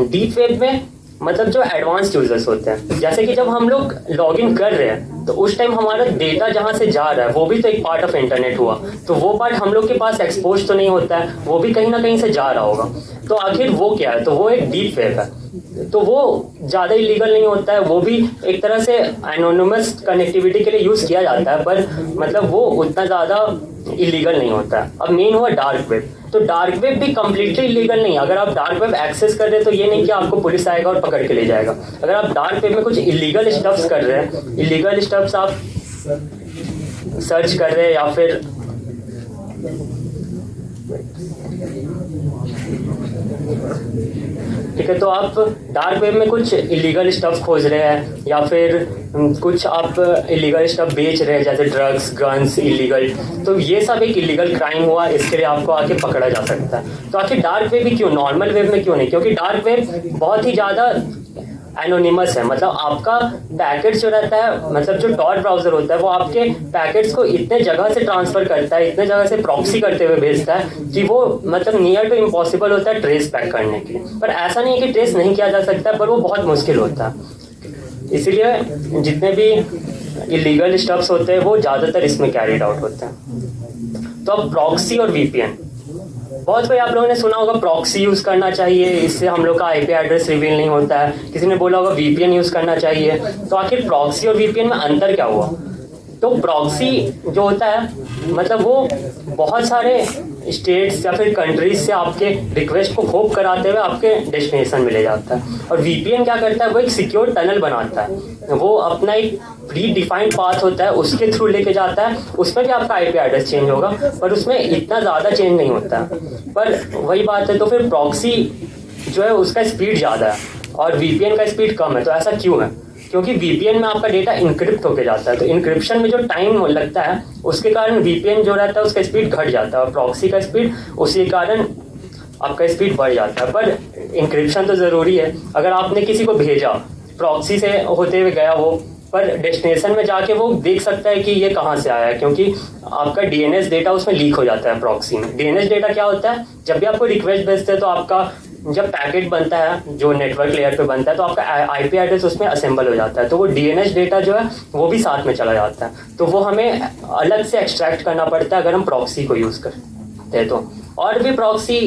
डीप वेब में मतलब जो एडवांस्ड यूजर्स होते हैं, जैसे कि जब हम लोग लॉगिन कर रहे हैं तो उस टाइम हमारा डेटा जहाँ से जा रहा है वो भी तो एक पार्ट ऑफ इंटरनेट हुआ, तो वो पार्ट हम लोग के पास एक्सपोज तो नहीं होता है, वो भी कहीं ना कहीं से जा रहा होगा। तो आखिर वो क्या है? तो वो एक डीप वेब है। तो वो ज़्यादा इलीगल नहीं होता है, वो भी एक तरह से एनोनिमस कनेक्टिविटी के लिए यूज़ किया जाता है, पर मतलब वो उतना ज़्यादा इलीगल नहीं होता है। अब मेन हुआ डार्क वेब। तो डार्क वेब भी कम्प्लीटली इलीगल नहीं। अगर आप डार्क वेब एक्सेस कर रहे हैं तो ये नहीं कि आपको पुलिस आएगा और पकड़ के ले जाएगा। अगर आप डार्क वेब में कुछ इलीगल स्टफ्स कर रहे हैं, इलीगल स्टफ्स आप सर्च कर रहे हैं या फिर ठीक है, तो आप डार्क वेब में कुछ इलीगल स्टफ खोज रहे हैं या फिर कुछ आप इलीगल स्टफ बेच रहे हैं जैसे ड्रग्स, गन्स इलीगल, तो ये सब एक इलीगल क्राइम हुआ, इसके लिए आपको आके पकड़ा जा सकता है। तो आखिर डार्क वेब ही क्यों, नॉर्मल वेब में क्यों नहीं? क्योंकि डार्क वेब बहुत ही ज़्यादा एनोनिमस है। मतलब आपका पैकेट जो रहता है, मतलब जो टॉर ब्राउज़र होता है वो आपके पैकेट्स को इतने जगह से ट्रांसफ़र करता है, इतने जगह से प्रॉक्सी करते हुए भेजता है कि वो मतलब नियर टू इम्पॉसिबल होता है ट्रेस बैक करने के लिए। पर ऐसा नहीं है कि ट्रेस नहीं किया जा सकता, पर वो बहुत मुश्किल होता है। इसीलिए जितने भी इलीगल स्टफ्स होते हैं वो ज़्यादातर इसमें कैरिड आउट होते हैं। तो अब प्रॉक्सी और वीपीएन, बहुत कोई आप लोगों ने सुना होगा प्रॉक्सी यूज़ करना चाहिए, इससे हम लोग का आईपी एड्रेस रिवील नहीं होता है। किसी ने बोला होगा वीपीएन यूज़ करना चाहिए। तो आखिर प्रॉक्सी और वीपीएन में अंतर क्या हुआ? तो प्रॉक्सी जो होता है मतलब वो बहुत सारे स्टेट्स या फिर कंट्रीज से आपके रिक्वेस्ट को होप कराते हुए आपके डेस्टिनेशन में ले जाता है। और वीपीएन क्या करता है? वो एक सिक्योर टनल बनाता है। वो अपना एक प्री डिफाइंड पाथ होता है, उसके थ्रू लेके जाता है। उसमें भी आपका आईपी एड्रेस चेंज होगा, पर उसमें इतना ज़्यादा चेंज नहीं होता है। पर वही बात है, तो फिर प्रॉक्सी जो है उसका स्पीड ज़्यादा है और वीपीएन का स्पीड कम है। तो ऐसा क्यों है? क्योंकि वीपीएन में आपका डेटा इनक्रिप्ट होके जाता है, तो इनक्रिप्शन में जो टाइम लगता है उसके कारण वीपीएन जो रहता है उसका स्पीड घट जाता है और प्रॉक्सी का स्पीड उसी कारण आपका स्पीड बढ़ जाता है। पर इनक्रिप्शन तो ज़रूरी है। अगर आपने किसी को भेजा, प्रॉक्सी से होते हुए गया वो, पर डेस्टिनेशन में जाके वो देख सकता है कि ये कहाँ से आया है, क्योंकि आपका डीएनएस डेटा उसमें लीक हो जाता है प्रॉक्सी में। डीएनएस डेटा क्या होता है? जब भी आपको रिक्वेस्ट भेजते हैं तो आपका जब पैकेट बनता है जो नेटवर्क लेयर पे बनता है तो आपका आईपी एड्रेस उसमें असेंबल हो जाता है, तो वो डीएनएस डेटा जो है वो भी साथ में चला जाता है। तो वो हमें अलग से एक्सट्रैक्ट करना पड़ता है अगर हम प्रॉक्सी को यूज़ करते हैं। तो और भी प्रॉक्सी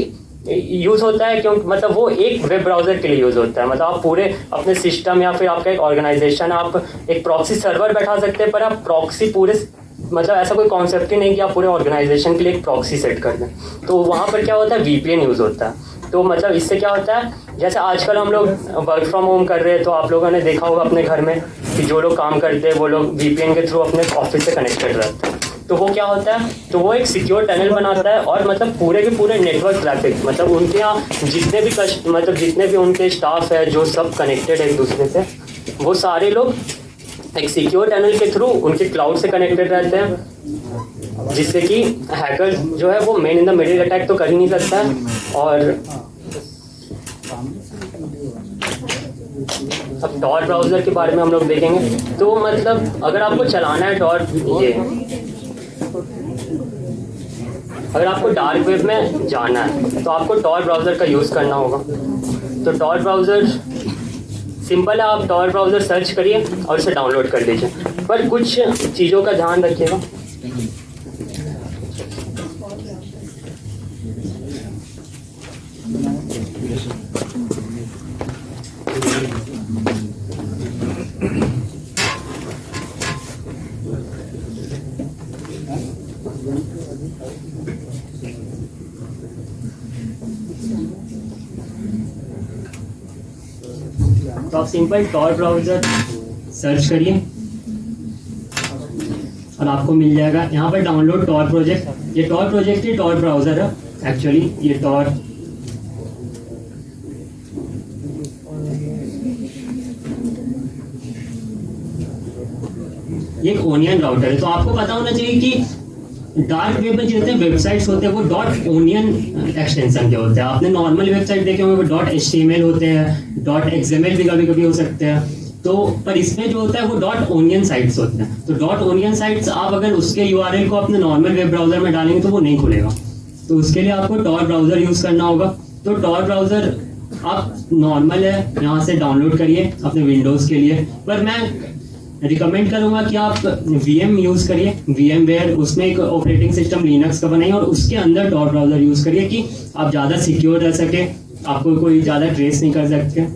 यूज़ होता है क्योंकि मतलब वो एक वेब ब्राउज़र के लिए यूज़ होता है। मतलब आप पूरे अपने सिस्टम या फिर आपका एक ऑर्गेनाइजेशन, आप एक प्रॉक्सी सर्वर बैठा सकते हैं, पर आप प्रॉक्सी पूरे मतलब ऐसा कोई कॉन्सेप्ट ही नहीं कि आप पूरे ऑर्गेनाइजेशन के लिए एक प्रॉक्सी सेट कर दें। तो वहाँ पर क्या होता है? वीपीएन यूज़ होता है। तो मतलब इससे क्या होता है, जैसे आजकल हम लोग वर्क फ्रॉम होम कर रहे हैं, तो आप लोगों ने देखा होगा अपने घर में कि जो लोग काम करते हैं वो लोग वीपीएन के थ्रू अपने ऑफिस से कनेक्टेड रहते हैं। तो वो क्या होता है? तो वो एक सिक्योर टनल बनाता है और मतलब पूरे के पूरे नेटवर्क ट्रैफिक, मतलब उनके यहाँ जितने भी मतलब जितने भी उनके स्टाफ है जो सब कनेक्टेड है एक दूसरे से, वो सारे लोग एक सिक्योर टनल के थ्रू उनके क्लाउड से कनेक्टेड रहते हैं, जिससे कि हैकर जो है वो main in the middle attack तो कर ही नहीं सकता है। और अब टॉर ब्राउज़र के बारे में हम लोग देखेंगे। तो मतलब अगर आपको चलाना है टॉर, ये अगर आपको डार्क वेब में जाना है तो आपको टॉर ब्राउज़र का यूज़ करना होगा। तो टॉर ब्राउज़र सिंपल है, आप टॉर ब्राउज़र सर्च करिए और इसे डाउनलोड कर लीजिए। पर कुछ चीज़ों का ध्यान रखिएगा। तो आप सिंपल टॉर ब्राउज़र सर्च करिए और आपको मिल जाएगा यहाँ पर डाउनलोड टॉर प्रोजेक्ट। ये टॉर प्रोजेक्ट ही टॉर ब्राउज़र है एक्चुअली। ये टॉर ये एक ओनियन राउटर है। तो आपको पता होना चाहिए कि डार्क वेब में जितने वेबसाइट्स होते हैं वो डॉट ओनियन एक्सटेंशन के होते हैं। आपने नॉर्मल वेबसाइट देखे होंगे वो डॉट HTML होते हैं, डॉट XML भी कभी कभी हो सकते हैं। तो पर इसमें जो होता है वो डॉट ओनियन साइट्स होते हैं। तो डॉट ओनियन साइट्स आप अगर उसके URL को अपने नॉर्मल वेब ब्राउज़र में डालेंगे तो वो नहीं खुलेगा। तो उसके लिए आपको टॉर ब्राउज़र यूज़ करना होगा। तो टॉर ब्राउज़र आप नॉर्मल है यहाँ से डाउनलोड करिए अपने विंडोज़ के लिए। पर मैं रिकमेंड करूंगा कि आप VM यूज़ करिए, VMware। उसमें एक ऑपरेटिंग सिस्टम लिनक्स का बनाइए और उसके अंदर टॉर ब्राउज़र यूज़ करिए कि आप ज़्यादा सिक्योर रह सके, आपको कोई ज़्यादा ट्रेस नहीं कर सकते।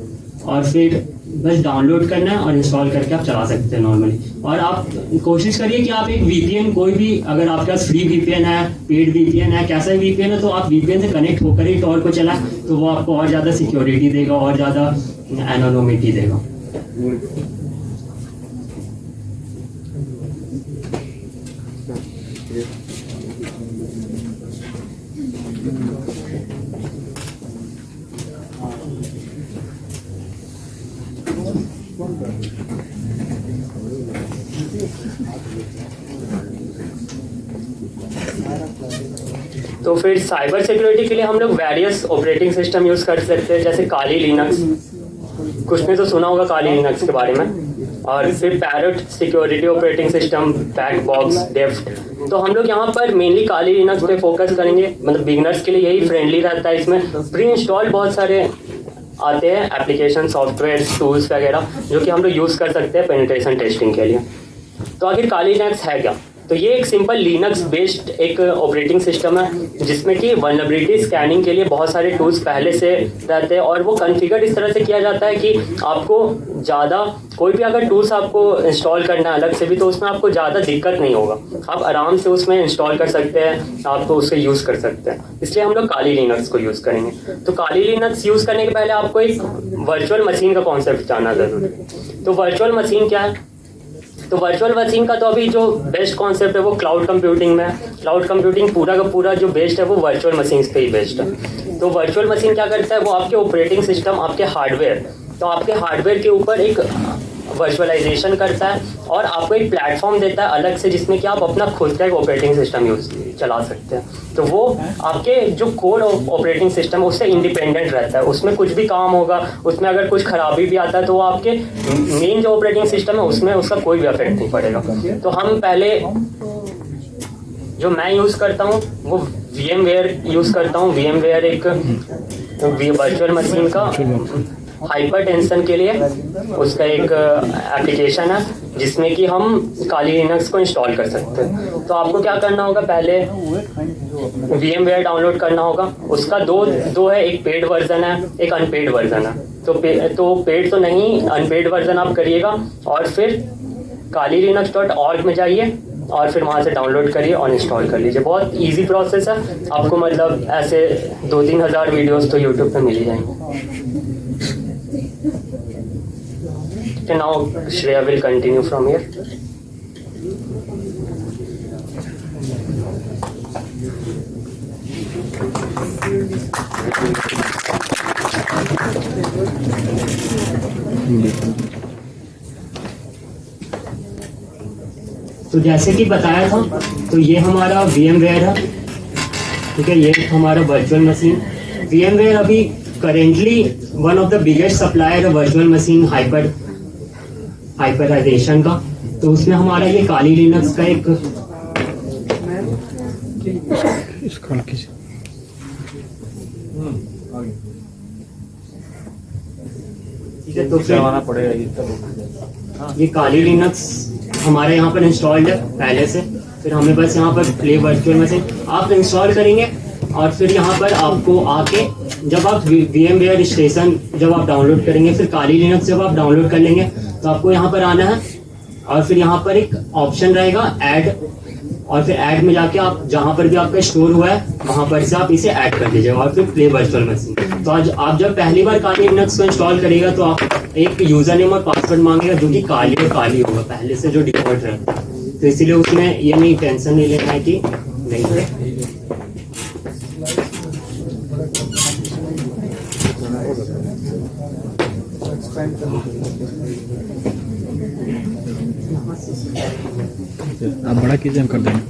और फिर बस डाउनलोड करना है और इंस्टॉल करके आप चला सकते हैं नॉर्मली। और आप कोशिश करिए कि आप एक VPN, कोई भी, अगर आपके पास फ्री VPN है, पेड VPN है, कैसा भी VPN है, तो आप VPN से कनेक्ट होकर ही टॉर को चलाएं। तो वो आपको और ज़्यादा सिक्योरिटी देगा और ज़्यादा एनोनिमिटी देगा। तो फिर साइबर सिक्योरिटी के लिए हम लोग वेरियस ऑपरेटिंग सिस्टम यूज़ कर सकते हैं, जैसे काली लिनक्स, कुछ ने तो सुना होगा काली लिनक्स के बारे में। और फिर पैरट सिक्योरिटी ऑपरेटिंग सिस्टम, बैकबॉक्स, डेफ्ट। तो हम लोग यहाँ पर मेनली काली लिनक्स पे फोकस करेंगे। मतलब बिगनर्स के लिए यही फ्रेंडली रहता है। इसमें प्री इंस्टॉल बहुत सारे आते हैं एप्लीकेशन, सॉफ्टवेयर, टूल्स वगैरह जो कि हम लोग यूज़ कर सकते हैं पेनिट्रेशन टेस्टिंग के लिए। तो आखिर काली लिनक्स है क्या? तो ये एक सिंपल लिनक्स बेस्ड एक ऑपरेटिंग सिस्टम है जिसमें कि वल्नरेबिलिटी स्कैनिंग के लिए बहुत सारे टूल्स पहले से रहते हैं। और वो कॉन्फ़िगर इस तरह से किया जाता है कि आपको ज़्यादा कोई भी अगर टूल्स आपको इंस्टॉल करना है अलग से भी, तो उसमें आपको ज़्यादा दिक्कत नहीं होगा। आप आराम से उसमें इंस्टॉल कर सकते हैं, आपको उससे यूज़ कर सकते हैं। इसलिए हम लोग काली लिनक्स को यूज़ करेंगे। तो काली लिनक्स यूज़ करने के पहले आपको एक वर्चुअल मशीन का कॉन्सेप्ट जानना ज़रूरी है। तो वर्चुअल मशीन क्या है? तो वर्चुअल मशीन का तो अभी जो बेस्ट कॉन्सेप्ट है वो क्लाउड कंप्यूटिंग में है। क्लाउड कंप्यूटिंग पूरा का पूरा जो बेस्ड है वो वर्चुअल मशीन पे ही बेस्ड है। तो वर्चुअल मशीन क्या करता है? वो आपके ऑपरेटिंग सिस्टम, आपके हार्डवेयर, तो आपके हार्डवेयर के ऊपर एक वर्चुअलाइजेशन करता है और आपको एक प्लेटफॉर्म देता है अलग से जिसमें कि आप अपना खुद का एक ऑपरेटिंग सिस्टम चला सकते हैं। तो वो आपके जो कोर ऑपरेटिंग सिस्टम है उससे इंडिपेंडेंट रहता है। उसमें कुछ भी काम होगा, उसमें अगर कुछ खराबी भी आता है तो वो आपके मेन जो ऑपरेटिंग सिस्टम है उसमें उसका कोई भी इफेक्ट नहीं पड़ेगा। तो हम पहले जो मैं यूज़ करता हूँ वो VMware यूज़ करता हूँ। VMware एक वर्चुअल मशीन का हाइपर टेंशन के लिए उसका एक एप्लीकेशन है जिसमें कि हम काली लिनक्स को इंस्टॉल कर सकते हैं। तो आपको क्या करना होगा? पहले VMware डाउनलोड करना होगा। उसका दो है, एक पेड वर्जन है, एक अनपेड वर्जन है। तो पेड तो नहीं, अनपेड वर्जन आप करिएगा और फिर kalilinux.org में जाइए और फिर वहाँ से डाउनलोड करिए और इंस्टॉल कर लीजिए। बहुत इजी प्रोसेस है। आपको मतलब ऐसे 2-3 हज़ार वीडियोस तो यूट्यूब पे मिल ही जाएंगे। Okay, now Shreya will continue from here. तो जैसे कि बताया था, तो ये हमारा VMware है, ठीक है। ये हमारा वर्चुअल मशीन VMware अभी currently one of the biggest supplier है वर्चुअल मशीन हाइपराइजेशन का। तो उसमें हमारा ये काली लिनक्स का एक ठीक है, तो फिर करवाना पड़ेगा ये सब। ये काली लिनक्स हमारे यहाँ पर इंस्टॉल्ड है पहले से। फिर हमें बस यहाँ पर प्ले वर्चुअल मशीन आप इंस्टॉल करेंगे और फिर यहाँ पर आपको आके जब आप VMware स्टेशन जब आप डाउनलोड करेंगे, फिर काली लिनक्स जब आप डाउनलोड कर लेंगे तो आपको यहाँ पर आना है और फिर यहाँ पर एक ऑप्शन रहेगा ऐड, और फिर ऐड में जाके आप जहाँ पर भी आपका स्टोर हुआ है वहाँ पर से आप इसे ऐड कर लीजिएगा और फिर प्ले वर्चुअल मशीन। तो आज आप जब पहली बार काली लिनक्स को इंस्टॉल करिएगा तो आप एक यूजर नेम और पासवर्ड मांगेगा जो कि काली और काली होगा पहले से जो डिफॉल्ट रहता है। तो इसीलिए उसमें ये नहीं टेंशन नहीं लेना है कि नहीं है। आप बड़ा कीजिए, हम कर देंगे।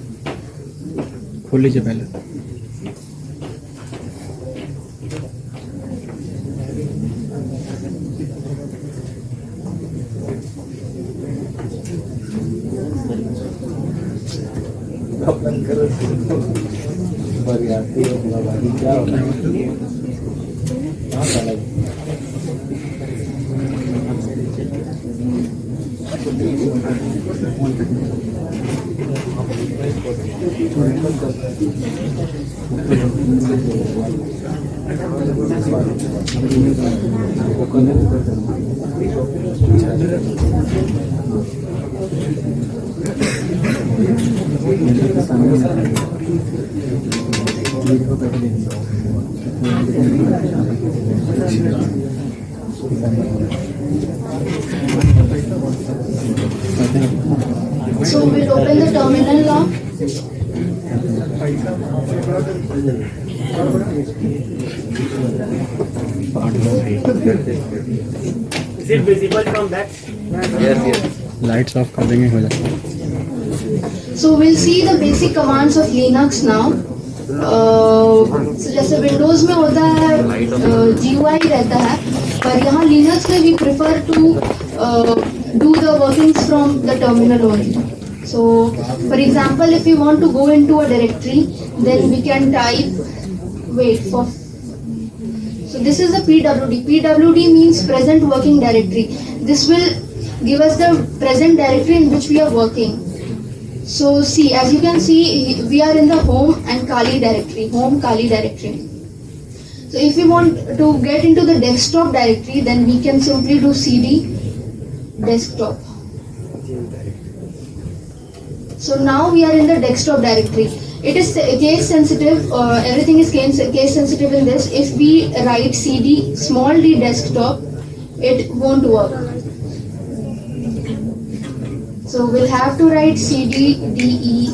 खोल लीजिए पहले। So we'll open the terminal now. Is it visible from back? Lights off कर देंगे, हो जाएगा। So we'll see the basic commands of Linux now. So जैसे Windows में होता है GUI रहता है, पर यहाँ Linux में we prefer to do the workings from the terminal only. So for example, if we want to go into a directory, then we can type so this is the PWD. PWD means present working directory. This will give us the present directory in which we are working. So see, as you can see, we are in the home and Kali directory, home Kali directory. So if we want to get into the desktop directory, then we can simply do CD desktop. So now we are in the desktop directory. It is case sensitive, everything is case sensitive in this. If we write CD small d desktop, it won't work. So we'll have to write CD DE.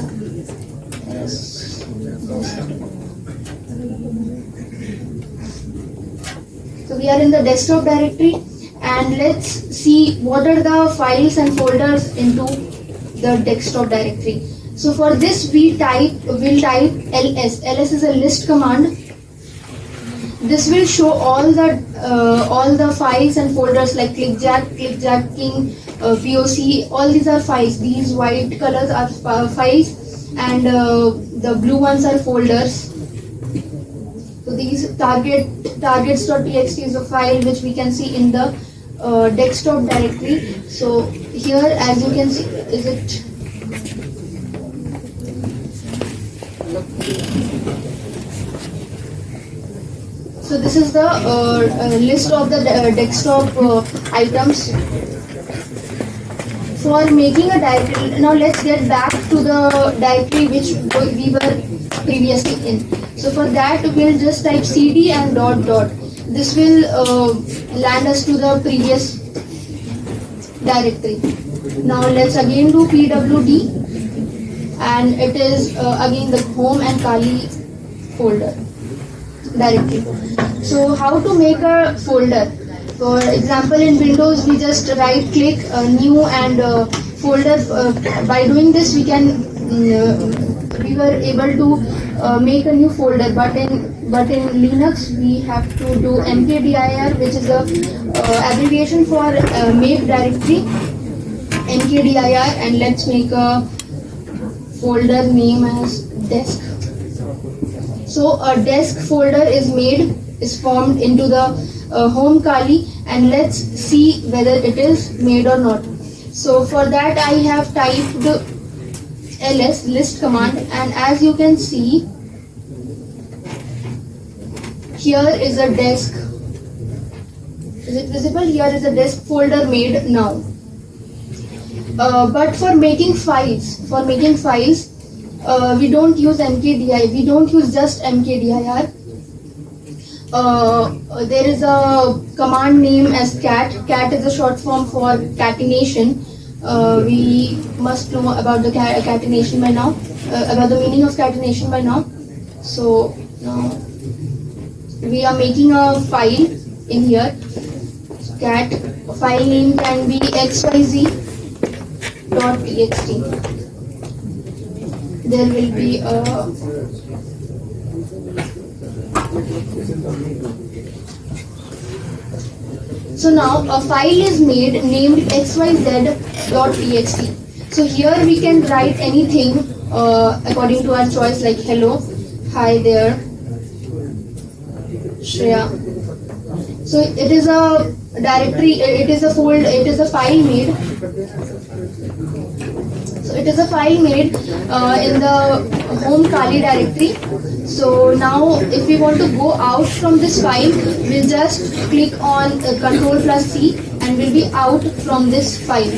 So we are in the desktop directory, and let's see what are the files and folders into the desktop directory. So for this we'll type ls. ls is a list command. This will show all the files and folders like clickjack, king, POC. All these are files. These white colors are files, and the blue ones are folders. So these targets.txt is a file which we can see in the desktop directory. So here, as you can see, is it? So this is the list of the desktop items. For making a directory, now let's get back to the directory which we were previously in. So for that we'll just type cd and ... This will land us to the previous directory. Now let's again do pwd, and it is again the home and Kali folder directory. So how to make a folder? For example, in Windows we just right click new and folder. By doing this we were able to make a new folder, but in Linux we have to do mkdir, which is a abbreviation for make directory, mkdir, and let's make a folder name as desk. So a desk folder is made is formed into the home Kali, and let's see whether it is made or not. So for that I have typed ls list command, and as you can see, here is a desk. Is it visible? Here is a desk folder made now. But for making files, we don't use mkdir. We don't use just mkdir. There is a command name as cat. Cat is a short form for catenation. We must know about the catenation by now, about the meaning of catenation by now. So now we are making a file in here. Cat file name can be xyz.txt. There will be a so now a file is made named xyz.txt. So here we can write anything according to our choice, like hello, hi there, Shreya. So it is a directory, it is a folder, it is a file made. So it is a file made in the home Kali directory. So now if we want to go out from this file, we'll just click on Ctrl+C and we'll be out from this file.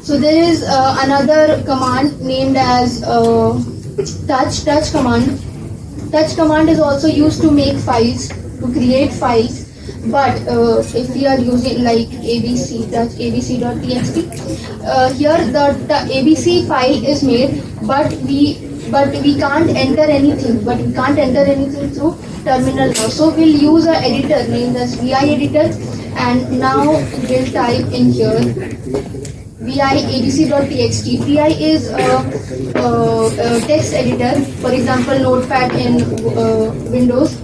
So there is another command named as touch command. Touch command is also used to make files, to create files. But if we are using like abc, touch abc.txt, here the abc file is made, but we can't enter anything. But we can't enter anything through terminal now. So we'll use an editor named as vi editor, and now we'll type in here vi abc.txt. Vi is a text editor, for example, Notepad in Windows.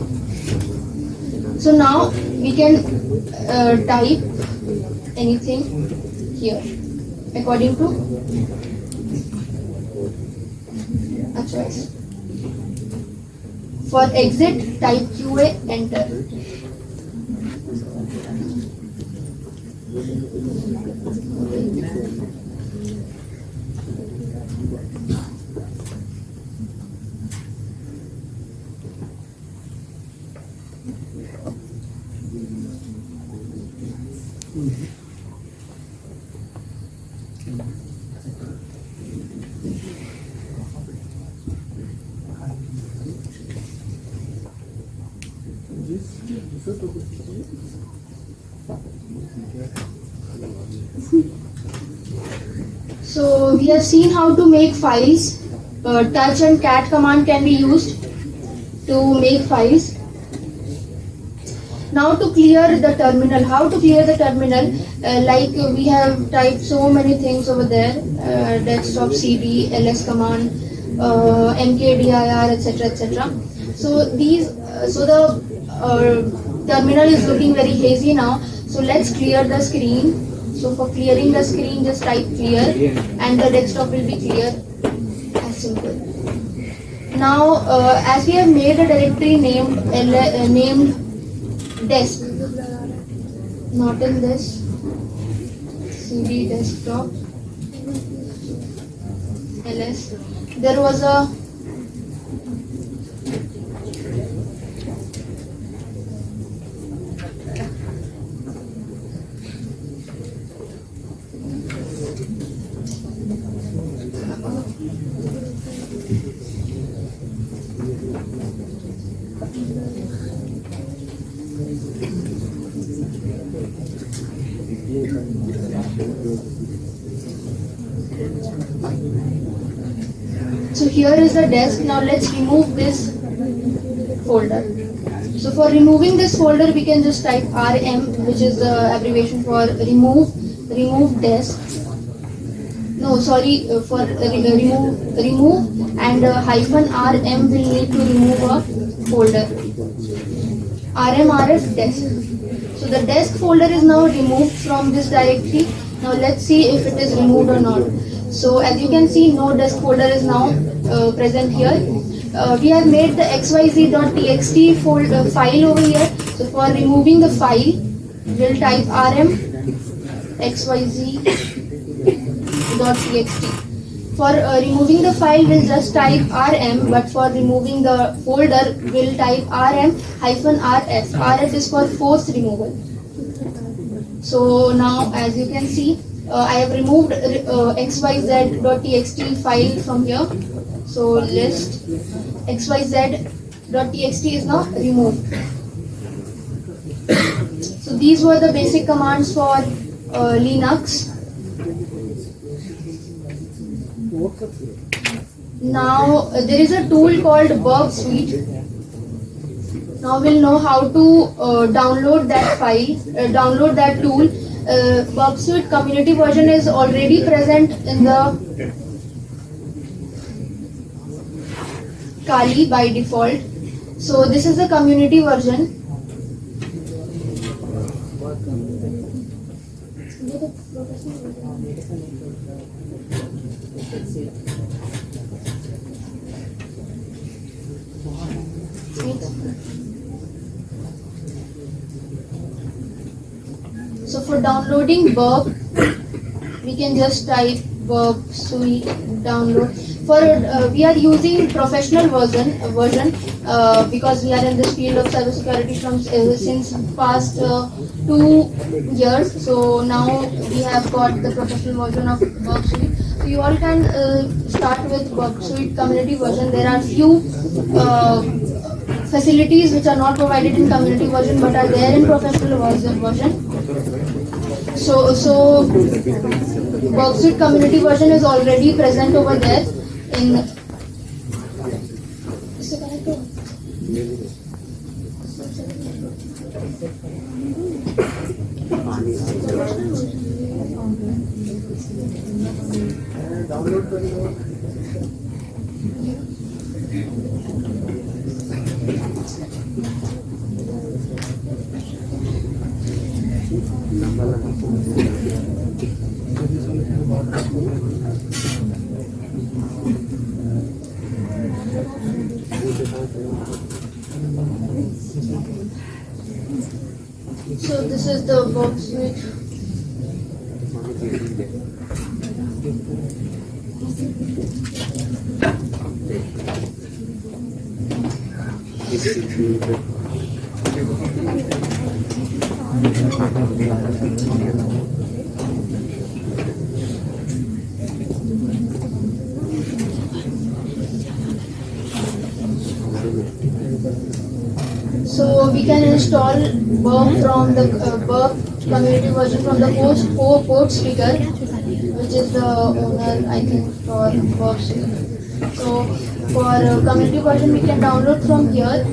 So now we can type anything here according to a choice. For exit, type QA, enter. So we have seen how to make files. Touch and cat command can be used to make files. Now to clear the terminal, how to clear the terminal? Like we have typed so many things over there, desktop cd, ls command, mkdir, etc, etc. So these, the terminal is looking very hazy now. So let's clear the screen. So for clearing the screen, just type clear, and the desktop will be clear. As simple. Now, as we have made a directory named desk, not in this, cd desktop, ls, there was a so here is the desk. Now let's remove this folder. So for removing this folder, we can just type rm, which is the abbreviation for remove desk. No, sorry, for remove and hyphen rm will need to remove a folder. rmrf desk. So the desk folder is now removed from this directory. Now let's see if it is removed or not. So as you can see, no desk folder is now present here. we have made the xyz.txt file over here. So for removing the file, we'll type rm xyz.txt. For removing the file, we'll just type rm, but for removing the folder, we'll type rm-rf. Rf is for force removal. So now, as you can see, I have removed xyz.txt file from here. So list xyz.txt is now removed. So these were the basic commands for Linux. Now there is a tool called Burp Suite. Now we'll know how to download that file, download that tool. Burp Suite community version is already present in the Kali by default. So this is the community version. So for downloading Burp, we can just type Burp Suite download. For we are using professional version because we are in this field of cybersecurity from since past 2 years. So now we have got the professional version of Burp Suite. So you all can start with Burp Suite community version. There are few facilities which are not provided in community version but are there in professional version. So Burp Suite community version is already present over there in so this is the Burp Suite. So we can install Burp from the Burp community version from the port speaker, which is the owner, I think, for Burp Suite. So for community version, we can download from here.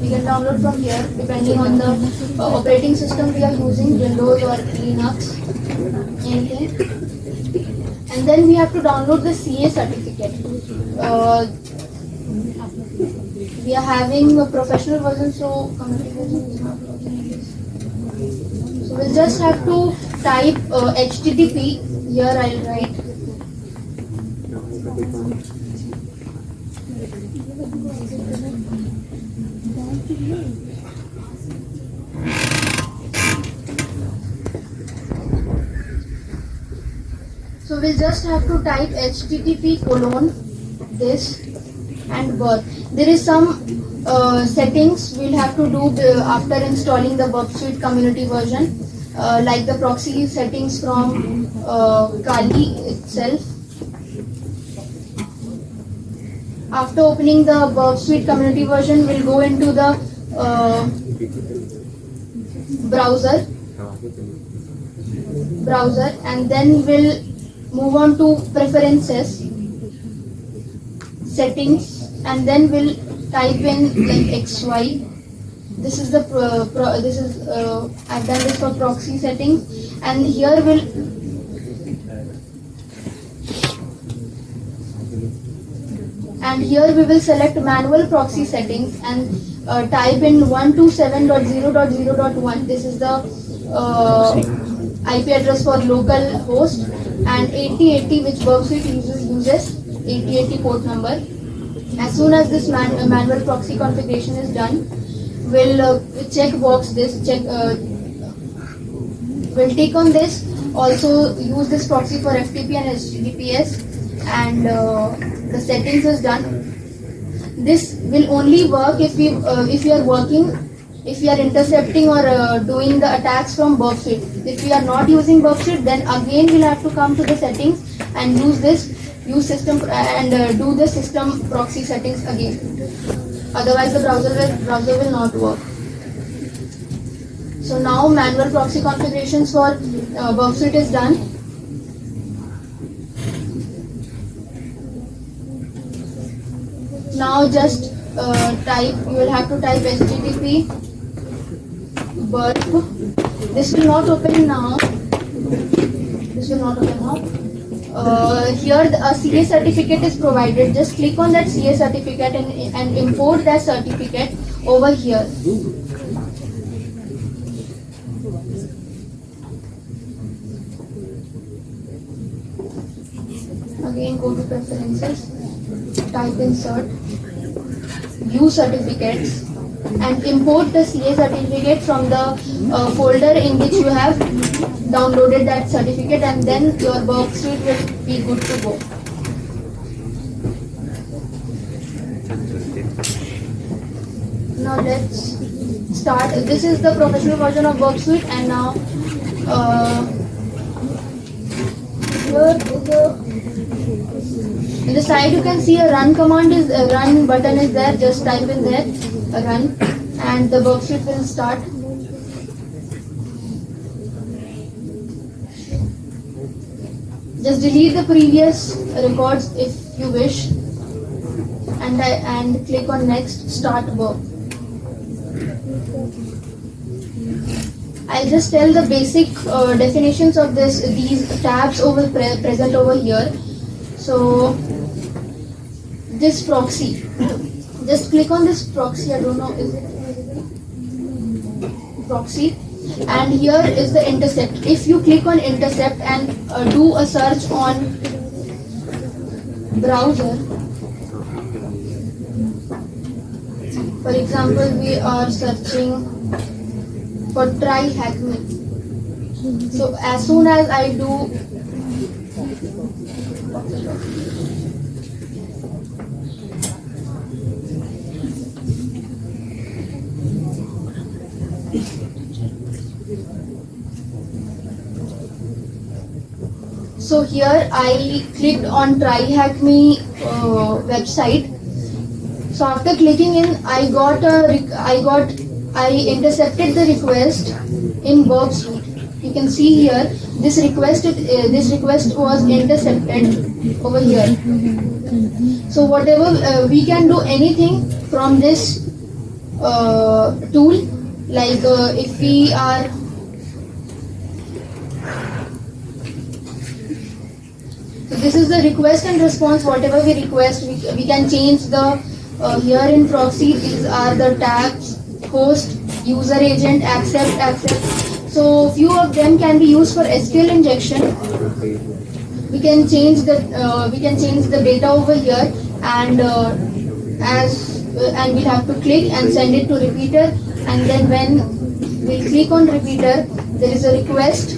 We can download from here depending on the operating system we are using, Windows or Linux, anything. And then we have to download the CA certificate. We are having a professional version, so community version is not working. So we'll just have to type HTTP. Here I'll write. So we'll just have to type http:// this and birth. There is some settings we'll have to do after installing the Burp Suite community version, like the proxy settings from Kali itself. After opening the Burp Suite community version, we'll go into the browser and then we'll move on to preferences, settings, and then we'll type in like XY. This is the I've done this for proxy settings, and here we will select manual proxy settings and type in 127.0.0.1. This is the IP address for local host, and 8080, which Burp Suite uses. 8080 port number. As soon as this manual proxy configuration is done, we'll checkbox this, we'll take on this, also use this proxy for FTP and HTTPS, and the settings is done. This will only work if we are intercepting or doing the attacks from Burp Suite. If we are not using Burp Suite, then again we'll have to come to the settings and use system and do the system proxy settings again. Otherwise, the browser will not work. So now manual proxy configurations for Burp Suite is done. Now just you will have to type HTTP burp. This will not open now. Here a CA certificate is provided. Just click on that CA certificate and import that certificate over here. Again go to preferences, type insert, view certificates, and import the CA certificate from the folder in which you have downloaded that certificate, and then your Burp Suite will be good to go. Now let's start. This is the professional version of Burp Suite, and now here in the side you can see a run command is run button is there. Just type in there run, and the Burp Suite will start. Just delete the previous records if you wish, and click on next, start Burp. I'll just tell the basic definitions of these tabs present over here. So this proxy, just click on this proxy. I don't know, is it proxy? And here is the intercept. If you click on intercept and do a search on browser, for example, we are searching for try hack me. So as soon as I do so here I clicked on Try Hack Me website. So after clicking in, I intercepted the request in Burp Suite. You can see here this request was intercepted over here. So whatever we can do anything from this tool, like if we are so this is the request and response. Whatever we request, we can change the here in proxy. These are the tabs: host, user agent, accept. So few of them can be used for SQL injection. We can change the data over here, and we'll have to click and send it to repeater. And then when we click on repeater, there is a request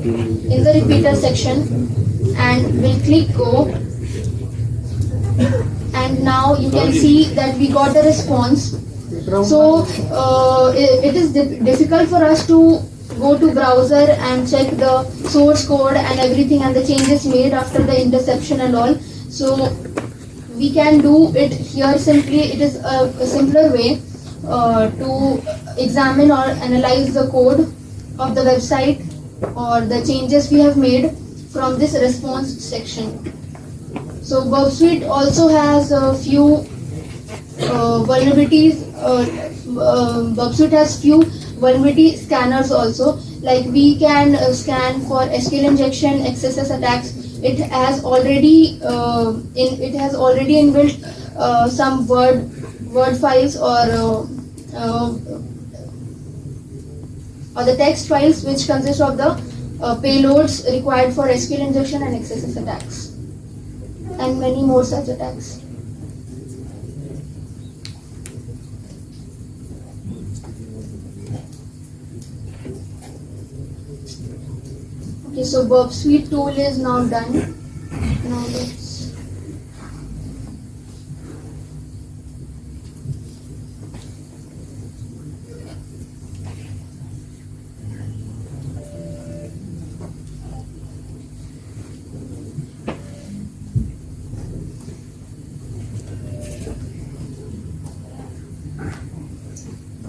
in the repeater section, and we'll click go. And now you can see that we got the response. So it is difficult for us to go to browser and check the source code and everything and the changes made after the interception and all. So we can do it here simply. It is a simpler way to examine or analyze the code of the website or the changes we have made from this response section. So Burp Suite also has a few vulnerabilities. Burp Suite has few vulnerability scanners also. Like we can scan for SQL injection, XSS attacks. It has already inbuilt some word files or the text files which consist of the payloads required for SQL injection and XSS attacks. and many more such attacks. Okay, so Burp Suite tool is now done. Now let's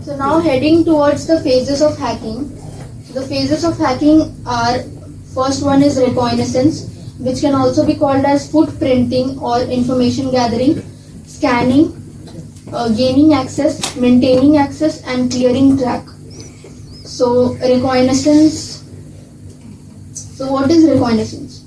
So now heading towards the phases of hacking. The phases of hacking are, first one is reconnaissance, which can also be called as footprinting or information gathering, scanning, gaining access, maintaining access, and clearing track. So reconnaissance. So what is reconnaissance?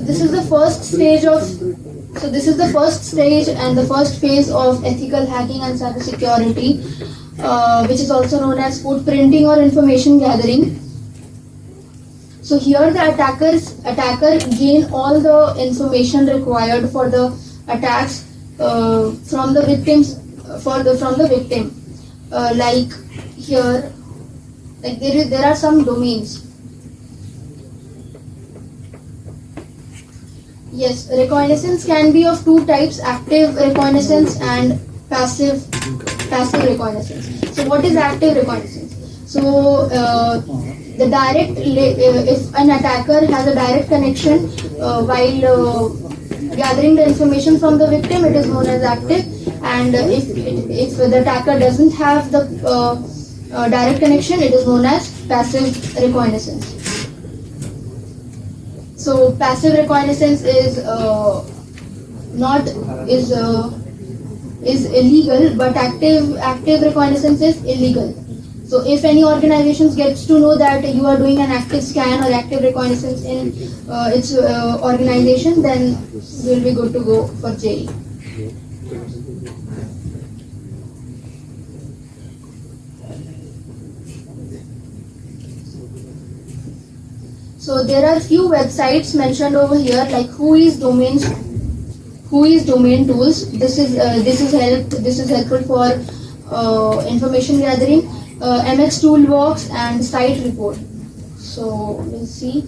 This is the first stage of, so this is the first stage and the first phase of ethical hacking and cybersecurity, which is also known as footprinting or information gathering. So here the attacker gain all the information required for the attacks from the victims from the victim. Like here, like there are some domains. Yes, reconnaissance can be of two types: active reconnaissance and passive reconnaissance. So what is active reconnaissance? So the direct, if an attacker has a direct connection while gathering the information from the victim, it is known as active. And if the attacker doesn't have the direct connection, it is known as passive reconnaissance. So passive reconnaissance is illegal, but active reconnaissance is illegal. So if any organization gets to know that you are doing an active scan or active reconnaissance in its organization, then you will be good to go for jail. So there are few websites mentioned over here, like Whois Domain Tools. This is helpful for information gathering. MX Toolbox and Site Report. So we'll see.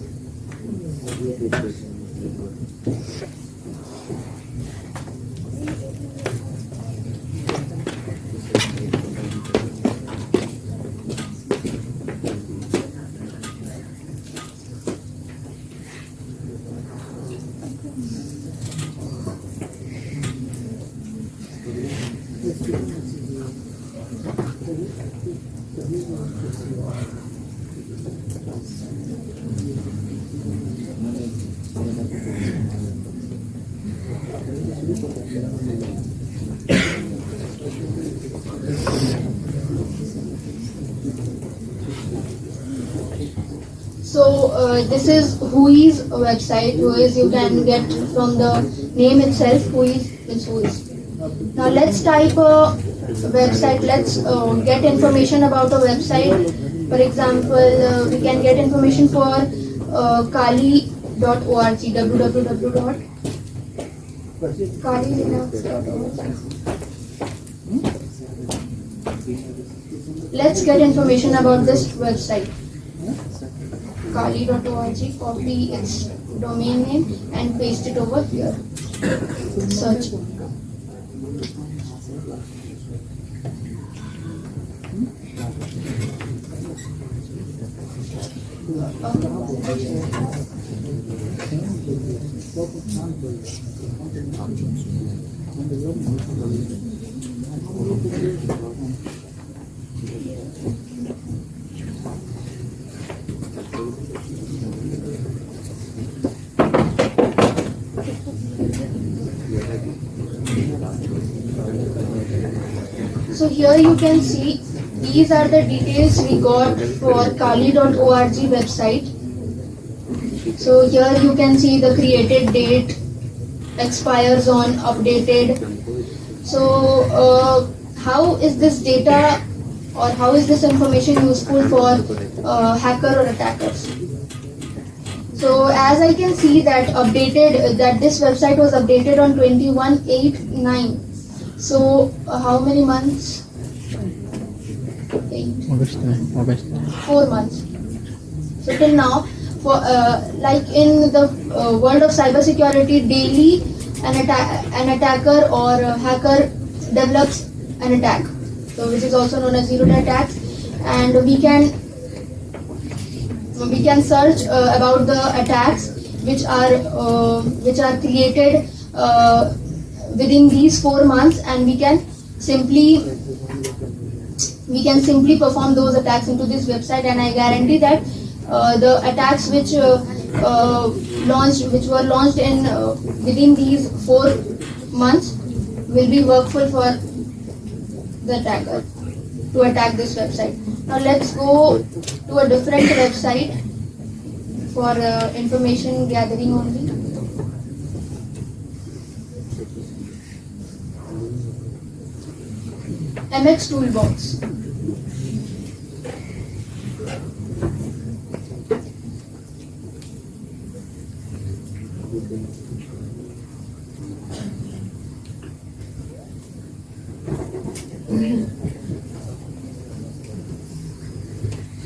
So this is Whois website. Whois you can get from the name itself. Whois is Whois. Now let's type a website. Let's get information about a website. For example, we can get information for kali.org. www.kali.org. Let's get information about this website. Kali.org, copy its domain name and paste it over here. Search. So here you can see these are the details we got for Kali.org website. So here you can see the created date, expires on, updated. So how is this data or how is this information useful for hacker or attackers. So as I can see that this website was updated on 21/8/9. So how many months? 8. August. 4 months. So till now, for like in the world of cybersecurity, daily an attacker or a hacker develops an attack, so which is also known as zero-day attacks, and we can search about the attacks which are created within these 4 months, and we can simply perform those attacks into this website, and I guarantee that the attacks which were launched in within these 4 months will be workful for the attacker to attack this website. Now let's go to a different website for information gathering only. MX Toolbox.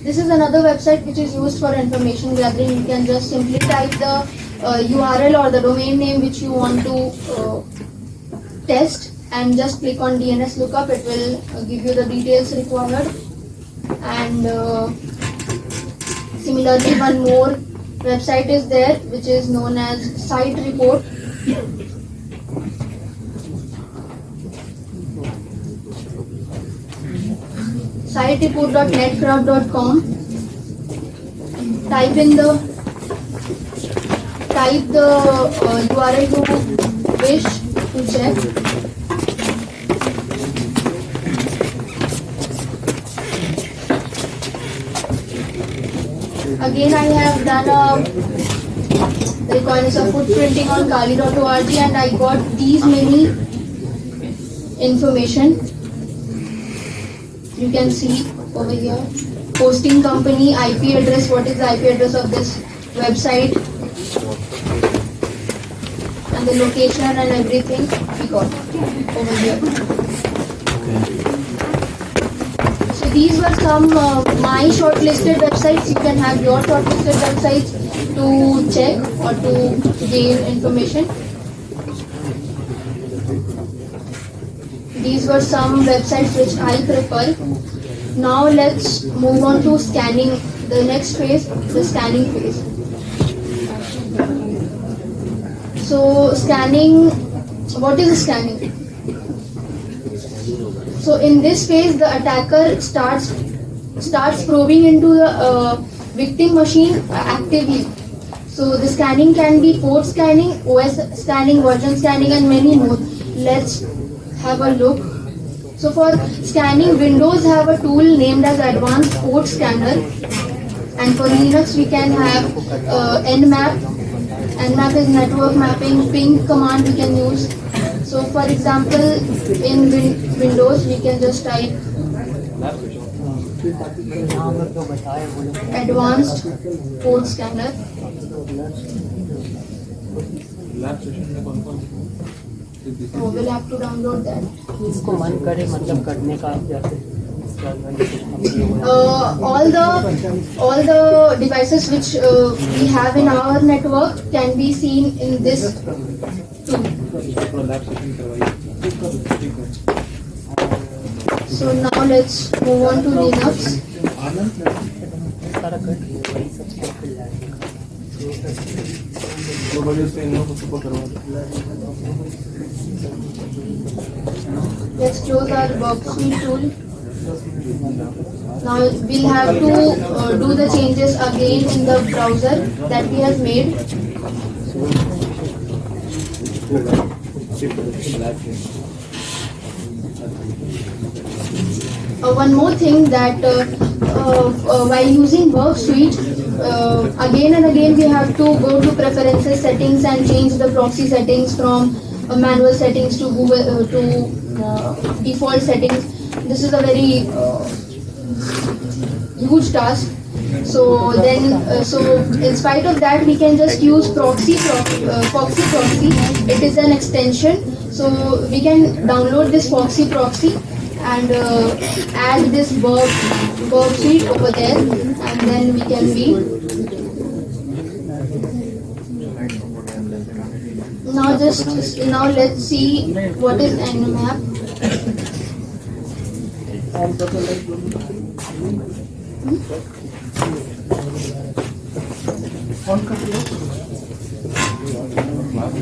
This is another website which is used for information gathering. You can just simply type the URL or the domain name which you want to test, and just click on DNS lookup. It will give you the details required. And similarly, one more website is there which is known as Site Report. Sitereport.netcraft.com. Type the URL you wish to check. Again, I have done a footprinting on Kali.org, and I got these many information. You can see over here, hosting company, IP address, what is the IP address of this website, and the location and everything we got over here. So these were some my shortlisted websites. You can have your shortlisted websites to check or to gain information. These were some websites which I prefer. Now let's move on to scanning. The next phase, the scanning phase. So scanning, what is scanning? So in this phase, the attacker starts probing into the victim machine actively. So the scanning can be port scanning, OS scanning, version scanning, and many more. Let's have a look. So for scanning, Windows have a tool named as Advanced Port Scanner, and for Linux we can have Nmap. Nmap is network mapping. Ping command we can use. So for example, in Windows we can just type Advanced Port Scanner. Oh, we'll have to download that. इसको मन करे मतलब करने का जैसे all the devices which we have in our network can be seen in this tool. So now let's move on to Linux. Let's close our worksheet tool. Now we'll have to do the changes again in the browser that we have made. One more thing that while using Worksuite, again and again we have to go to preferences settings and change the proxy settings from manual settings to Google to default settings. This is a very huge task. So then, so in spite of that, we can just use Foxy Proxy. It is an extension, so we can download this Foxy Proxy and add this verb suite over there, and then we can be. Now let's see what is Nmap.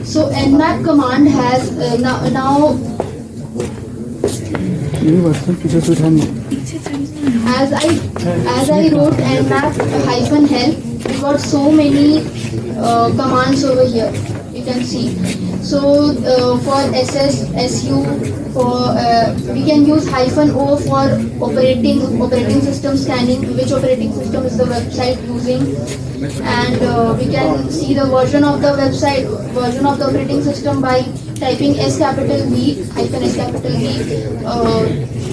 So Nmap command has now as I wrote Nmap -help, we got so many commands over here. You can see. So for SS, SU, for we can use -O for operating system scanning, which operating system is the website using, and we can see the version of the operating system by typing S capital V, -S capital V,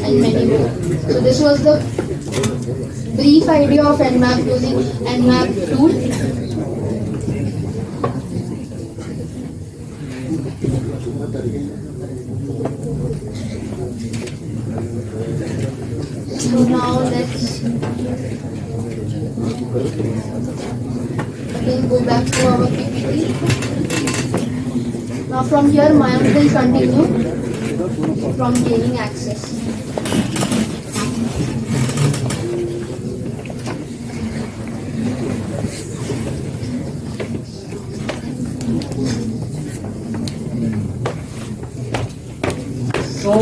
and many more. So this was the brief idea of Nmap using Nmap tool. So now let's again go back to our PPT. Now from here, Mayank will continue from gaining access. So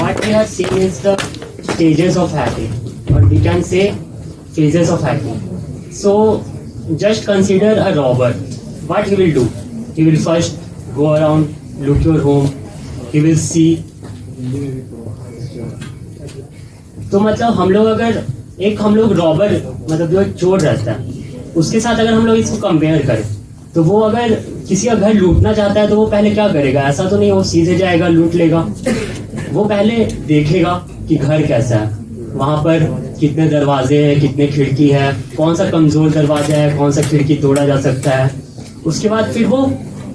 what we have seen is the stages of hacking, or we can say phases of hacking. So just consider a robber. What he will do? He will first go around, look your home, he will see. तो मतलब हम लोग robber मतलब जो चोर रहता है उसके साथ अगर हम लोग इसको कंपेयर करें तो वो अगर किसी का घर लूटना चाहता है तो वो पहले क्या करेगा? ऐसा तो नहीं वो सीधे जाएगा लूट लेगा, वो पहले देखेगा कि घर कैसा है, वहाँ पर कितने दरवाजे हैं, कितने खिड़की है, कौन सा कमजोर दरवाजा है, कौन सा खिड़की तोड़ा जा सकता है। उसके बाद फिर वो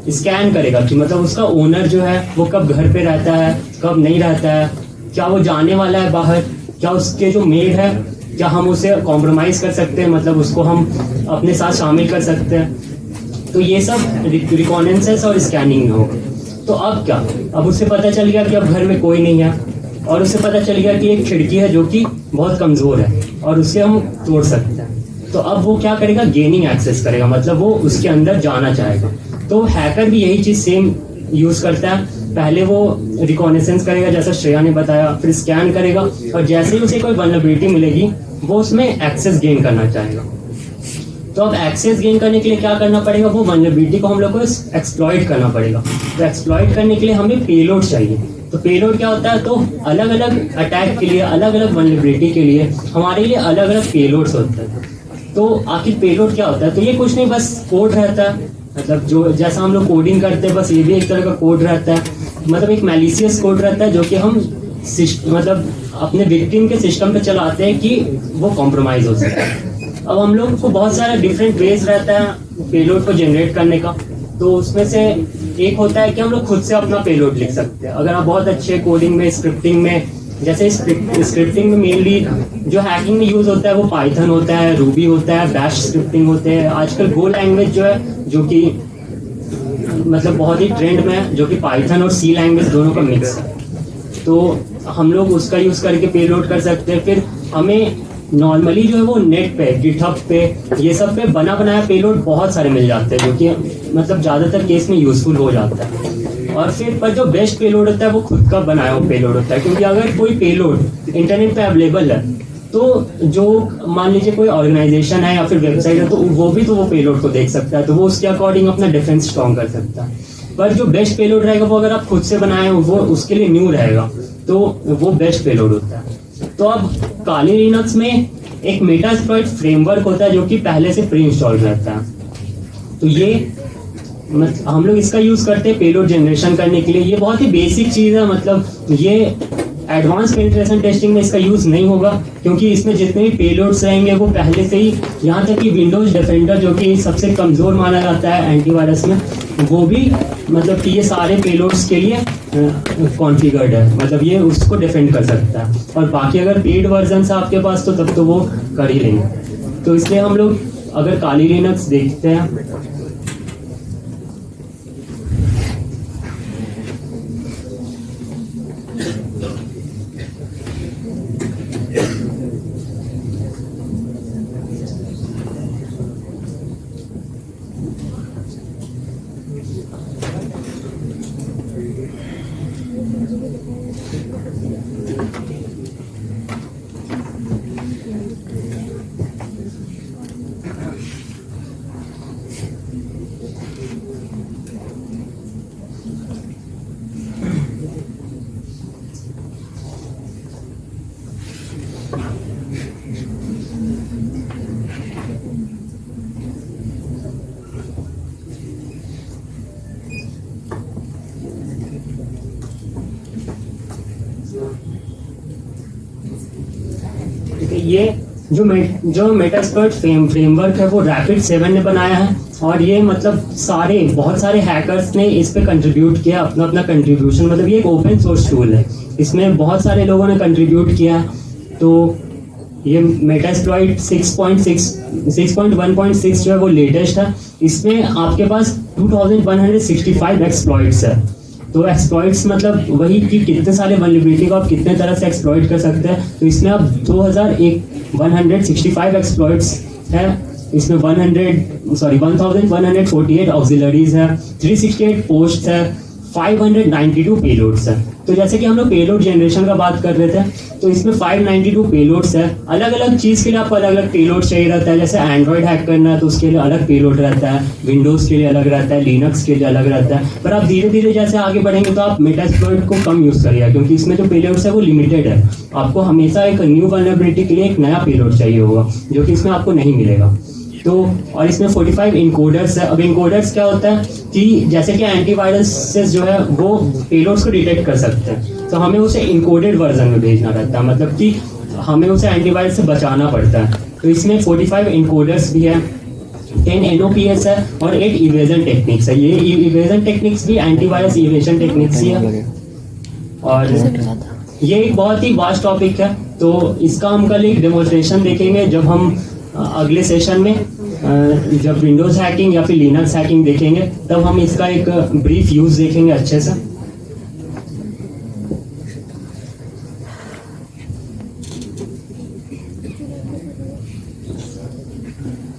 स्कैन करेगा कि मतलब उसका ओनर जो है वो कब घर पे रहता है, कब नहीं रहता है, क्या वो जाने वाला है बाहर, क्या उसके जो मेड है क्या हम उसे कॉम्प्रोमाइज कर सकते हैं, मतलब उसको हम अपने साथ शामिल कर सकते हैं। तो ये सब रिकॉनेंसेस और स्कैनिंग में होगा। तो अब क्या, अब उसे पता चल गया कि अब घर में कोई नहीं है, और उसे पता चल गया कि एक खिड़की है जो कि बहुत कमज़ोर है और उसे हम तोड़ सकते हैं। तो अब वो क्या करेगा? गेनिंग एक्सेस करेगा, मतलब वो उसके अंदर जाना चाहेगा। तो हैकर भी यही चीज़ सेम यूज़ करता है। पहले वो रिकॉनेसेंस करेगा जैसा श्रेया ने बताया, फिर स्कैन करेगा, और जैसे ही उसे कोई वल्नरेबिलिटी मिलेगी वो उसमें एक्सेस गेन करना चाहेगा। तो अब एक्सेस गेन करने के लिए क्या करना पड़ेगा? वो वल्नरेबिलिटी को हम लोग को एक्सप्लॉइट करना पड़ेगा। तो एक्सप्लॉइट करने के लिए हमें पेलोड चाहिए। तो पेलोड क्या होता है? तो अलग अलग अटैक के लिए, अलग अलग वल्नरेबिलिटी के लिए हमारे लिए अलग अलग पेलोड्स होते हैं। तो आखिर पेलोड क्या होता है? तो ये कुछ नहीं, बस कोड रहता है, मतलब जो जैसा हम लोग कोडिंग करते हैं बस ये भी एक तरह का कोड रहता है, मतलब एक मैलिशियस कोड रहता है जो कि हम मतलब अपने विक्टिम के सिस्टम पे चलाते हैं कि वो कॉम्प्रोमाइज हो सके। अब हम लोग को बहुत सारा डिफरेंट वेज रहता है पेलोड को जनरेट करने का। तो उसमें से एक होता है कि हम लोग खुद से अपना पेलोड लिख सकते हैं। अगर आप बहुत अच्छे कोडिंग में, स्क्रिप्टिंग में, जैसे स्क्रिप्टिंग में मेनली जो हैकिंग में यूज़ होता है वो पाइथन होता है, रूबी होता है, बैश स्क्रिप्टिंग होते हैं। आजकल गो लैंग्वेज जो है जो कि मतलब बहुत ही ट्रेंड में है, जो कि पाइथन और सी लैंग्वेज दोनों का मिक्स है। तो हम लोग उसका यूज़ करके पेलोड कर सकते हैं। फिर हमें नॉर्मली जो है वो नेट पे, गिटहब पे, ये सब पे बना बनाया पेलोड बहुत सारे मिल जाते हैं जो कि मतलब ज़्यादातर केस में यूज़फुल हो जाता है। और फिर पर जो बेस्ट पेलोड होता है वो खुद का बनाया हुआ पेलोड होता है, क्योंकि अगर कोई पेलोड इंटरनेट पे अवेलेबल है तो जो मान लीजिए कोई ऑर्गेनाइजेशन है या फिर वेबसाइट है तो वो पेलोड को देख सकता है, तो वो उसके अकॉर्डिंग अपना डिफेंस स्ट्रॉन्ग कर सकता है। पर जो बेस्ट पेलोड रहेगा वो अगर आप खुद से बनाए हो वो उसके लिए न्यू रहेगा, तो वो बेस्ट पेलोड होता है। तो अब काली लिनक्स में एक मेटास्प्लॉइट फ्रेमवर्क होता है जो कि पहले से प्री इंस्टॉल रहता है। तो ये हम लोग इसका यूज़ करते हैं पेलोड जनरेशन करने के लिए। ये बहुत ही बेसिक चीज़ है, मतलब ये एडवांस पेनिट्रेशन टेस्टिंग में इसका यूज़ नहीं होगा, क्योंकि इसमें जितने भी पेलोड्स रहेंगे वो पहले से ही, यहाँ तक कि विंडोज डिफेंडर जो कि सबसे कमज़ोर माना जाता है एंटीवायरस में, वो भी मतलब कि ये सारे पेलोड्स के लिए कॉन्फ़िगर्ड है, मतलब ये उसको डिफेंड कर सकता है। और बाकी अगर पेड वर्जन है आपके पास तो तब तो वो कर ही लेंगे। तो इसलिए हम लोग अगर काली लिनक्स देखते हैं, ये जो मेटास्पर्ट फ्रेमवर्क है वो रैपिड7 ने बनाया है, और ये मतलब बहुत सारे हैकर्स ने इस पे कंट्रीब्यूट किया अपना अपना कंट्रीब्यूशन, मतलब ये एक ओपन सोर्स टूल है, इसमें बहुत सारे लोगों ने कंट्रीब्यूट किया है। तो ये मेटास्प्लॉइट 6.1.6 जो है वो लेटेस्ट है, इसमें आपके पास 2165 एक्सप्लॉइट्स है। तो एक्सप्लॉइट्स मतलब वही कि कितने सारे वल्नरेबिलिटी को आप कितने तरह से एक्सप्लॉइट कर सकते हैं। तो इसमें आप 165 एक्सप्लॉइट्स है, इसमें 1148 ऑक्सिलरीज है, 368 पोस्ट है, 592 पेलोड्स है। तो जैसे कि हम लोग पेलोड जनरेशन का बात कर रहे थे, तो इसमें 592 पेलोड्स है। अलग अलग चीज़ के लिए आपको अलग अलग पेलोड चाहिए रहता है, जैसे एंड्रॉइड हैक करना है तो उसके लिए अलग पेलोड रहता है, विंडोज़ के लिए अलग रहता है, लिनक्स के लिए अलग रहता है। पर आप धीरे धीरे जैसे आगे बढ़ेंगे तो आप मेटास्प्लॉइट को कम यूज़ करिएगा, क्योंकि इसमें जो पेलोड्स है वो लिमिटेड है। आपको हमेशा एक न्यू वल्नरेबिलिटी के लिए एक नया पेलोड चाहिए होगा, जो कि इसमें आपको नहीं मिलेगा। तो और इसमें 45 इनकोडर्स है। अब इनकोडर्स क्या होता है कि जैसे कि एंटीवायरसेस जो है वो पेलोड्स को डिटेक्ट कर सकते हैं, तो हमें उसे इनकोडेड वर्जन में भेजना रहता है, मतलब कि हमें उसे एंटीवायरस से बचाना पड़ता है। तो इसमें 45 इनकोडर्स भी है, 10 NOPS है और 8 इवेजन टेक्निक्स है। ये इवेजन टेक्निक्स भी एंटीवायरस इवेजन टेक्निक्स ही है। और ये एक बहुत ही वास्ट टॉपिक है, तो इसका हम कल एक डेमोन्स्ट्रेशन देखेंगे जब हम अगले सेशन में जब विंडोज़ हैकिंग या फिर लिनक्स हैकिंग देखेंगे, तब हम इसका एक ब्रीफ यूज़ देखेंगे अच्छे से।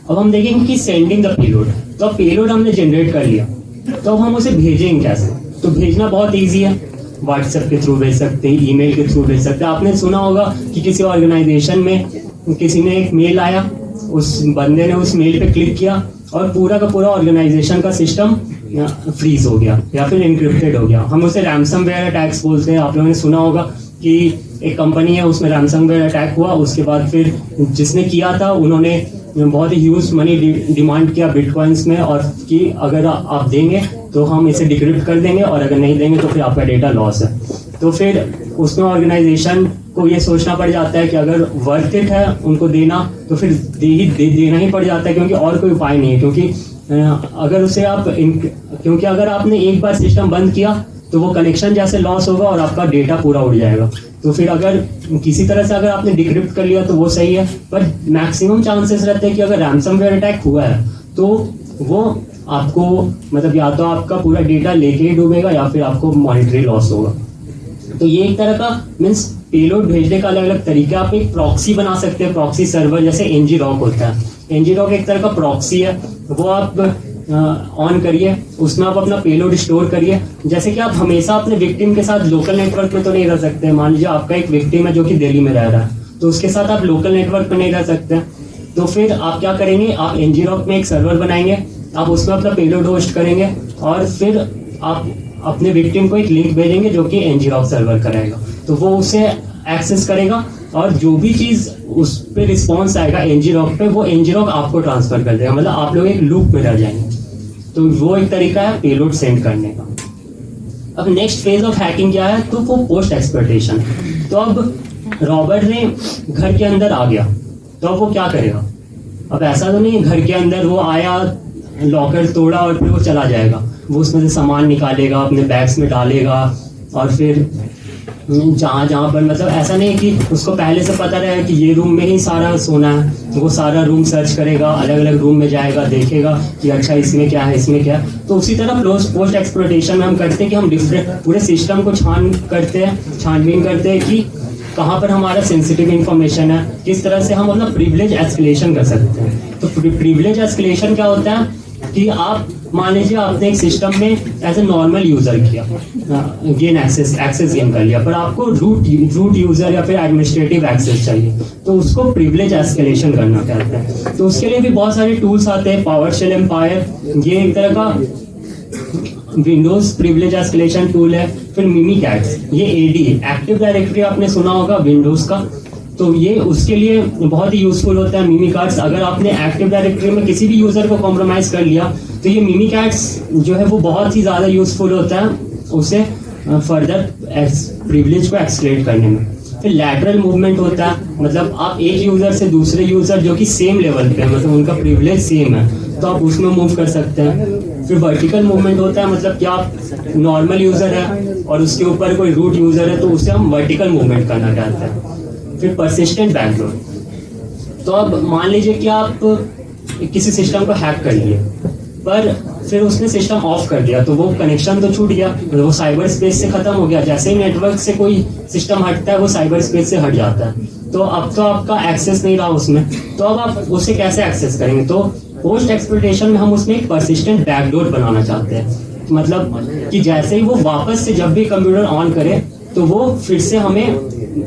अब हम देखेंगे कि सेंडिंग द पेलोड। तो अब पेलोड हमने जनरेट कर लिया, तो अब हम उसे भेजेंगे कैसे? तो भेजना बहुत ईजी है, व्हाट्सएप के थ्रू भेज सकते हैं, ईमेल के थ्रू भेज सकते हैं। आपने सुना होगा कि किसी ऑर्गेनाइजेशन में किसी ने एक मेल आया, उस बंदे ने उस मेल पे क्लिक किया और पूरा का पूरा ऑर्गेनाइजेशन का सिस्टम फ्रीज हो गया या फिर इनक्रिप्टेड हो गया। हम उसे रैंसमवेयर अटैक्स बोलते हैं। आप लोगों ने सुना होगा कि एक कंपनी है, उसमें रैंसमवेयर अटैक हुआ, उसके बाद फिर जिसने किया था उन्होंने बहुत ही ह्यूज मनी डिमांड किया बिटकॉइंस में, और कि अगर आप देंगे तो हम इसे डिक्रिप्ट कर देंगे, और अगर नहीं देंगे तो फिर आपका डेटा लॉस है। तो फिर उसमें ऑर्गेनाइजेशन को ये सोचना पड़ जाता है कि अगर वर्थ इट है उनको देना तो फिर देना ही पड़ जाता है, क्योंकि और कोई उपाय नहीं है। क्योंकि अगर उसे आप क्योंकि अगर आपने एक बार सिस्टम बंद किया तो वो कनेक्शन जैसे लॉस होगा और आपका डेटा पूरा उड़ जाएगा। तो फिर अगर किसी तरह से अगर आपने डिक्रिप्ट कर लिया तो वो सही है, पर मैक्सिमम चांसेस रहते हैं कि अगर रैंसमवेयर अटैक हुआ है तो वो आपको मतलब या तो आपका पूरा डेटा लेके ही डूबेगा या फिर आपको मॉनिटरी लॉस होगा। तो ये एक तरह का मीन्स पेलोड भेजने का अलग अलग तरीका। आप एक प्रॉक्सी बना सकते हैं, प्रॉक्सी सर्वर, जैसे ngrok होता है। ngrok एक तरह का प्रॉक्सी है, वो आप ऑन करिए, उसमें आप अपना पेलोड स्टोर करिए। जैसे कि आप हमेशा अपने विक्टिम के साथ लोकल नेटवर्क में तो नहीं रह सकते। मान लीजिए आपका एक विक्टिम है जो कि दिल्ली में रह रहा है, तो उसके साथ आप लोकल नेटवर्क में नहीं रह सकते। तो फिर आप क्या करेंगे, आप ngrok में एक सर्वर बनाएंगे, आप उसमें अपना पेलोड होस्ट करेंगे और फिर आप अपने विक्टिम को एक लिंक भेजेंगे जो कि ngrok सर्वर कराएगा। तो वो उसे एक्सेस करेगा और जो भी चीज़ उस पर रिस्पॉन्स आएगा ngrok पे, वो ngrok आपको ट्रांसफर कर देगा। मतलब आप लोग एक लूप में रह जाएंगे। तो वो एक तरीका है पेलोड सेंड करने का। अब नेक्स्ट फेज ऑफ हैकिंग क्या है, तो वो पोस्ट एक्सप्लॉइटेशन। तो अब रॉबर्ट ने घर के अंदर आ गया, तो अब वो क्या करेगा? अब ऐसा तो नहीं है घर के अंदर वो आया, लॉकर तोड़ा और फिर वो चला जाएगा। वो उसमें से सामान निकालेगा, अपने बैग्स में डालेगा, और फिर जहाँ पर मतलब ऐसा नहीं है कि उसको पहले से पता रहे कि ये रूम में ही सारा सोना है, वो सारा रूम सर्च करेगा, अलग अलग रूम में जाएगा, देखेगा कि अच्छा इसमें क्या है, इसमें क्या है। तो उसी तरह पोस्ट एक्सप्लॉइटेशन में हम करते हैं कि हम डिफरेंट पूरे सिस्टम को छानबीन करते हैं कि कहाँ पर हमारा सेंसिटिव इंफॉर्मेशन है, किस तरह से हम अपना प्रिविलेज एस्केलेशन कर सकते हैं। तो प्रिविलेज एस्केलेशन क्या होता है कि आप मान लीजिए आपने एक सिस्टम में एज ए नॉर्मल यूजर किया, गेन एक्सेस गेन कर लिया, पर आपको रूट यूजर या फिर एडमिनिस्ट्रेटिव एक्सेस चाहिए, तो उसको प्रिविलेज एस्केलेशन करना कहते हैं। तो उसके लिए भी बहुत सारे टूल्स आते हैं, पावरशेल एम्पायर, ये एक तरह का विंडोज प्रिविलेज एस्केलेशन टूल है। फिर मिमीकैट्स, ये एडी एक्टिव डायरेक्टरी आपने सुना होगा विंडोज का, तो ये उसके लिए बहुत ही यूजफुल होता है मिमीकैट्स। अगर आपने एक्टिव डायरेक्टरी में किसी भी यूजर को कॉम्प्रोमाइज कर लिया तो ये मिमीकैट्स जो है वो बहुत ही ज़्यादा यूजफुल होता है उसे फर्दर प्रिविलेज को एक्सक्लेट करने में। फिर लैटरल मूवमेंट होता है, मतलब आप एक यूजर से दूसरे यूजर जो कि सेम लेवल पे है, मतलब उनका प्रिविलेज सेम है, तो आप उसमें मूव कर सकते हैं। फिर वर्टिकल मूवमेंट होता है, मतलब कि आप नॉर्मल यूजर है और उसके ऊपर कोई रूट यूजर है, तो उसे हम वर्टिकल मूवमेंट करना चाहते हैं। फिर परसिस्टेंट बैकडोर, तो अब मान लीजिए कि आप किसी सिस्टम को हैक कर लिए, पर फिर उसने सिस्टम ऑफ कर दिया, तो वो कनेक्शन तो छूट गया, वो साइबर स्पेस से खत्म हो गया। जैसे ही नेटवर्क से कोई सिस्टम हटता है वो साइबर स्पेस से हट जाता है, तो अब तो आपका एक्सेस नहीं रहा उसमें, तो अब आप उसे कैसे एक्सेस करेंगे? तो पोस्ट एक्सप्लॉइटेशन में हम उसमें एक परसिस्टेंट बैकडोर बनाना चाहते हैं, मतलब कि जैसे ही वो वापस से जब भी कंप्यूटर ऑन करे तो वो फिर से हमें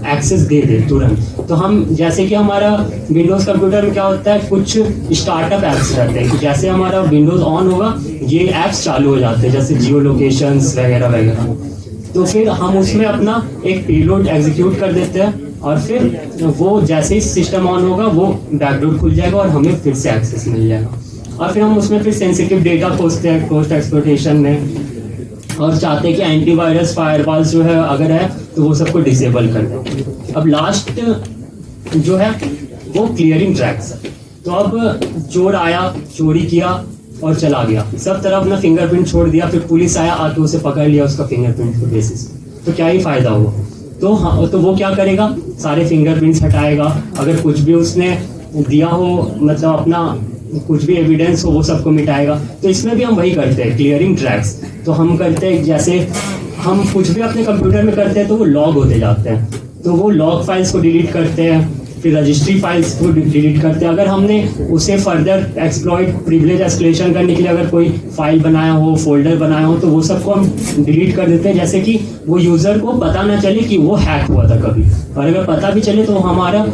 एक्सेस दे दे तुरंत। तो हम जैसे कि हमारा विंडोज़ कंप्यूटर में क्या होता है, कुछ स्टार्टअप ऐप्स रहते हैं कि जैसे हमारा विंडोज़ ऑन होगा ये ऐप्स चालू हो जाते हैं, जैसे जियो लोकेशंस वगैरह वगैरह। तो फिर हम उसमें अपना एक पेलोड एग्जीक्यूट कर देते हैं और फिर वो जैसे ही सिस्टम ऑन होगा वो बैकडोर खुल जाएगा और हमें फिर से एक्सेस मिल जाएगा। और फिर हम उसमें फिर सेंसिटिव डेटा खोजते हैं पोस्ट एक्सप्लॉइटेशन में, और चाहते हैं कि एंटीवायरस फायरवॉल्स जो है अगर है तो वो सबको डिसेबल कर दें। अब लास्ट जो है वो क्लियरिंग ट्रैक्स। तो अब चोर आया, चोरी किया और चला गया, सब तरफ अपना फिंगरप्रिंट छोड़ दिया, फिर पुलिस आया आके उसे पकड़ लिया उसका फिंगरप्रिंट के बेसिस, तो क्या ही फायदा हुआ? तो हाँ, तो वो क्या करेगा, सारे फिंगरप्रिंट्स हटाएगा, अगर कुछ भी उसने दिया हो मतलब अपना कुछ भी एविडेंस हो वो सबको मिटाएगा। तो इसमें भी हम वही करते हैं, क्लियरिंग ट्रैक्स। तो हम करते हैं जैसे हम कुछ भी अपने कंप्यूटर में करते हैं तो वो लॉग होते जाते हैं, तो वो लॉग फाइल्स को डिलीट करते हैं, फिर रजिस्ट्री फाइल्स को डिलीट करते हैं। अगर हमने उसे फर्दर एक्सप्लॉइट प्रिविलेज एस्केलेशन करने के लिए अगर कोई फाइल बनाया हो, फोल्डर बनाया हो, तो वो सबको हम डिलीट कर देते हैं, जैसे कि वो यूज़र को पता ना चले कि वो हैक हुआ था कभी। और अगर पता भी चले तो हमारा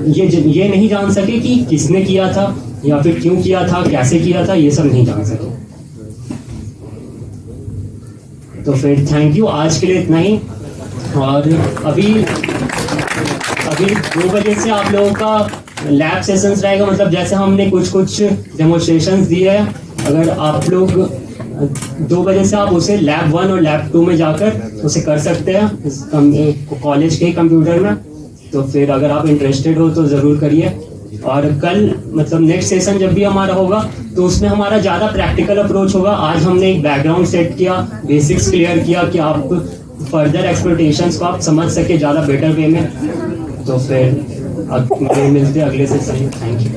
ये नहीं जान सके कि किसने किया था या फिर क्यों किया था, कैसे किया था, ये सब नहीं जान सके। तो फिर थैंक यू, आज के लिए इतना ही। और अभी 2 बजे से आप लोगों का लैब सेशंस रहेगा, मतलब जैसे हमने कुछ डेमोन्स्ट्रेशंस दिए हैं, अगर आप लोग 2 बजे से आप उसे लैब 1 और लैब 2 में जाकर उसे कर सकते हैं कॉलेज के कंप्यूटर में। तो फिर अगर आप इंटरेस्टेड हो तो ज़रूर करिए। और कल मतलब नेक्स्ट सेशन जब भी हमारा होगा तो उसमें हमारा ज़्यादा प्रैक्टिकल अप्रोच होगा। आज हमने एक बैकग्राउंड सेट किया, बेसिक्स क्लियर किया कि आप फर्दर एक्सप्लॉइटेशंस को आप समझ सके ज़्यादा बेटर वे में। तो फिर अब मिलते हैं अगले सेशन में। Thank you.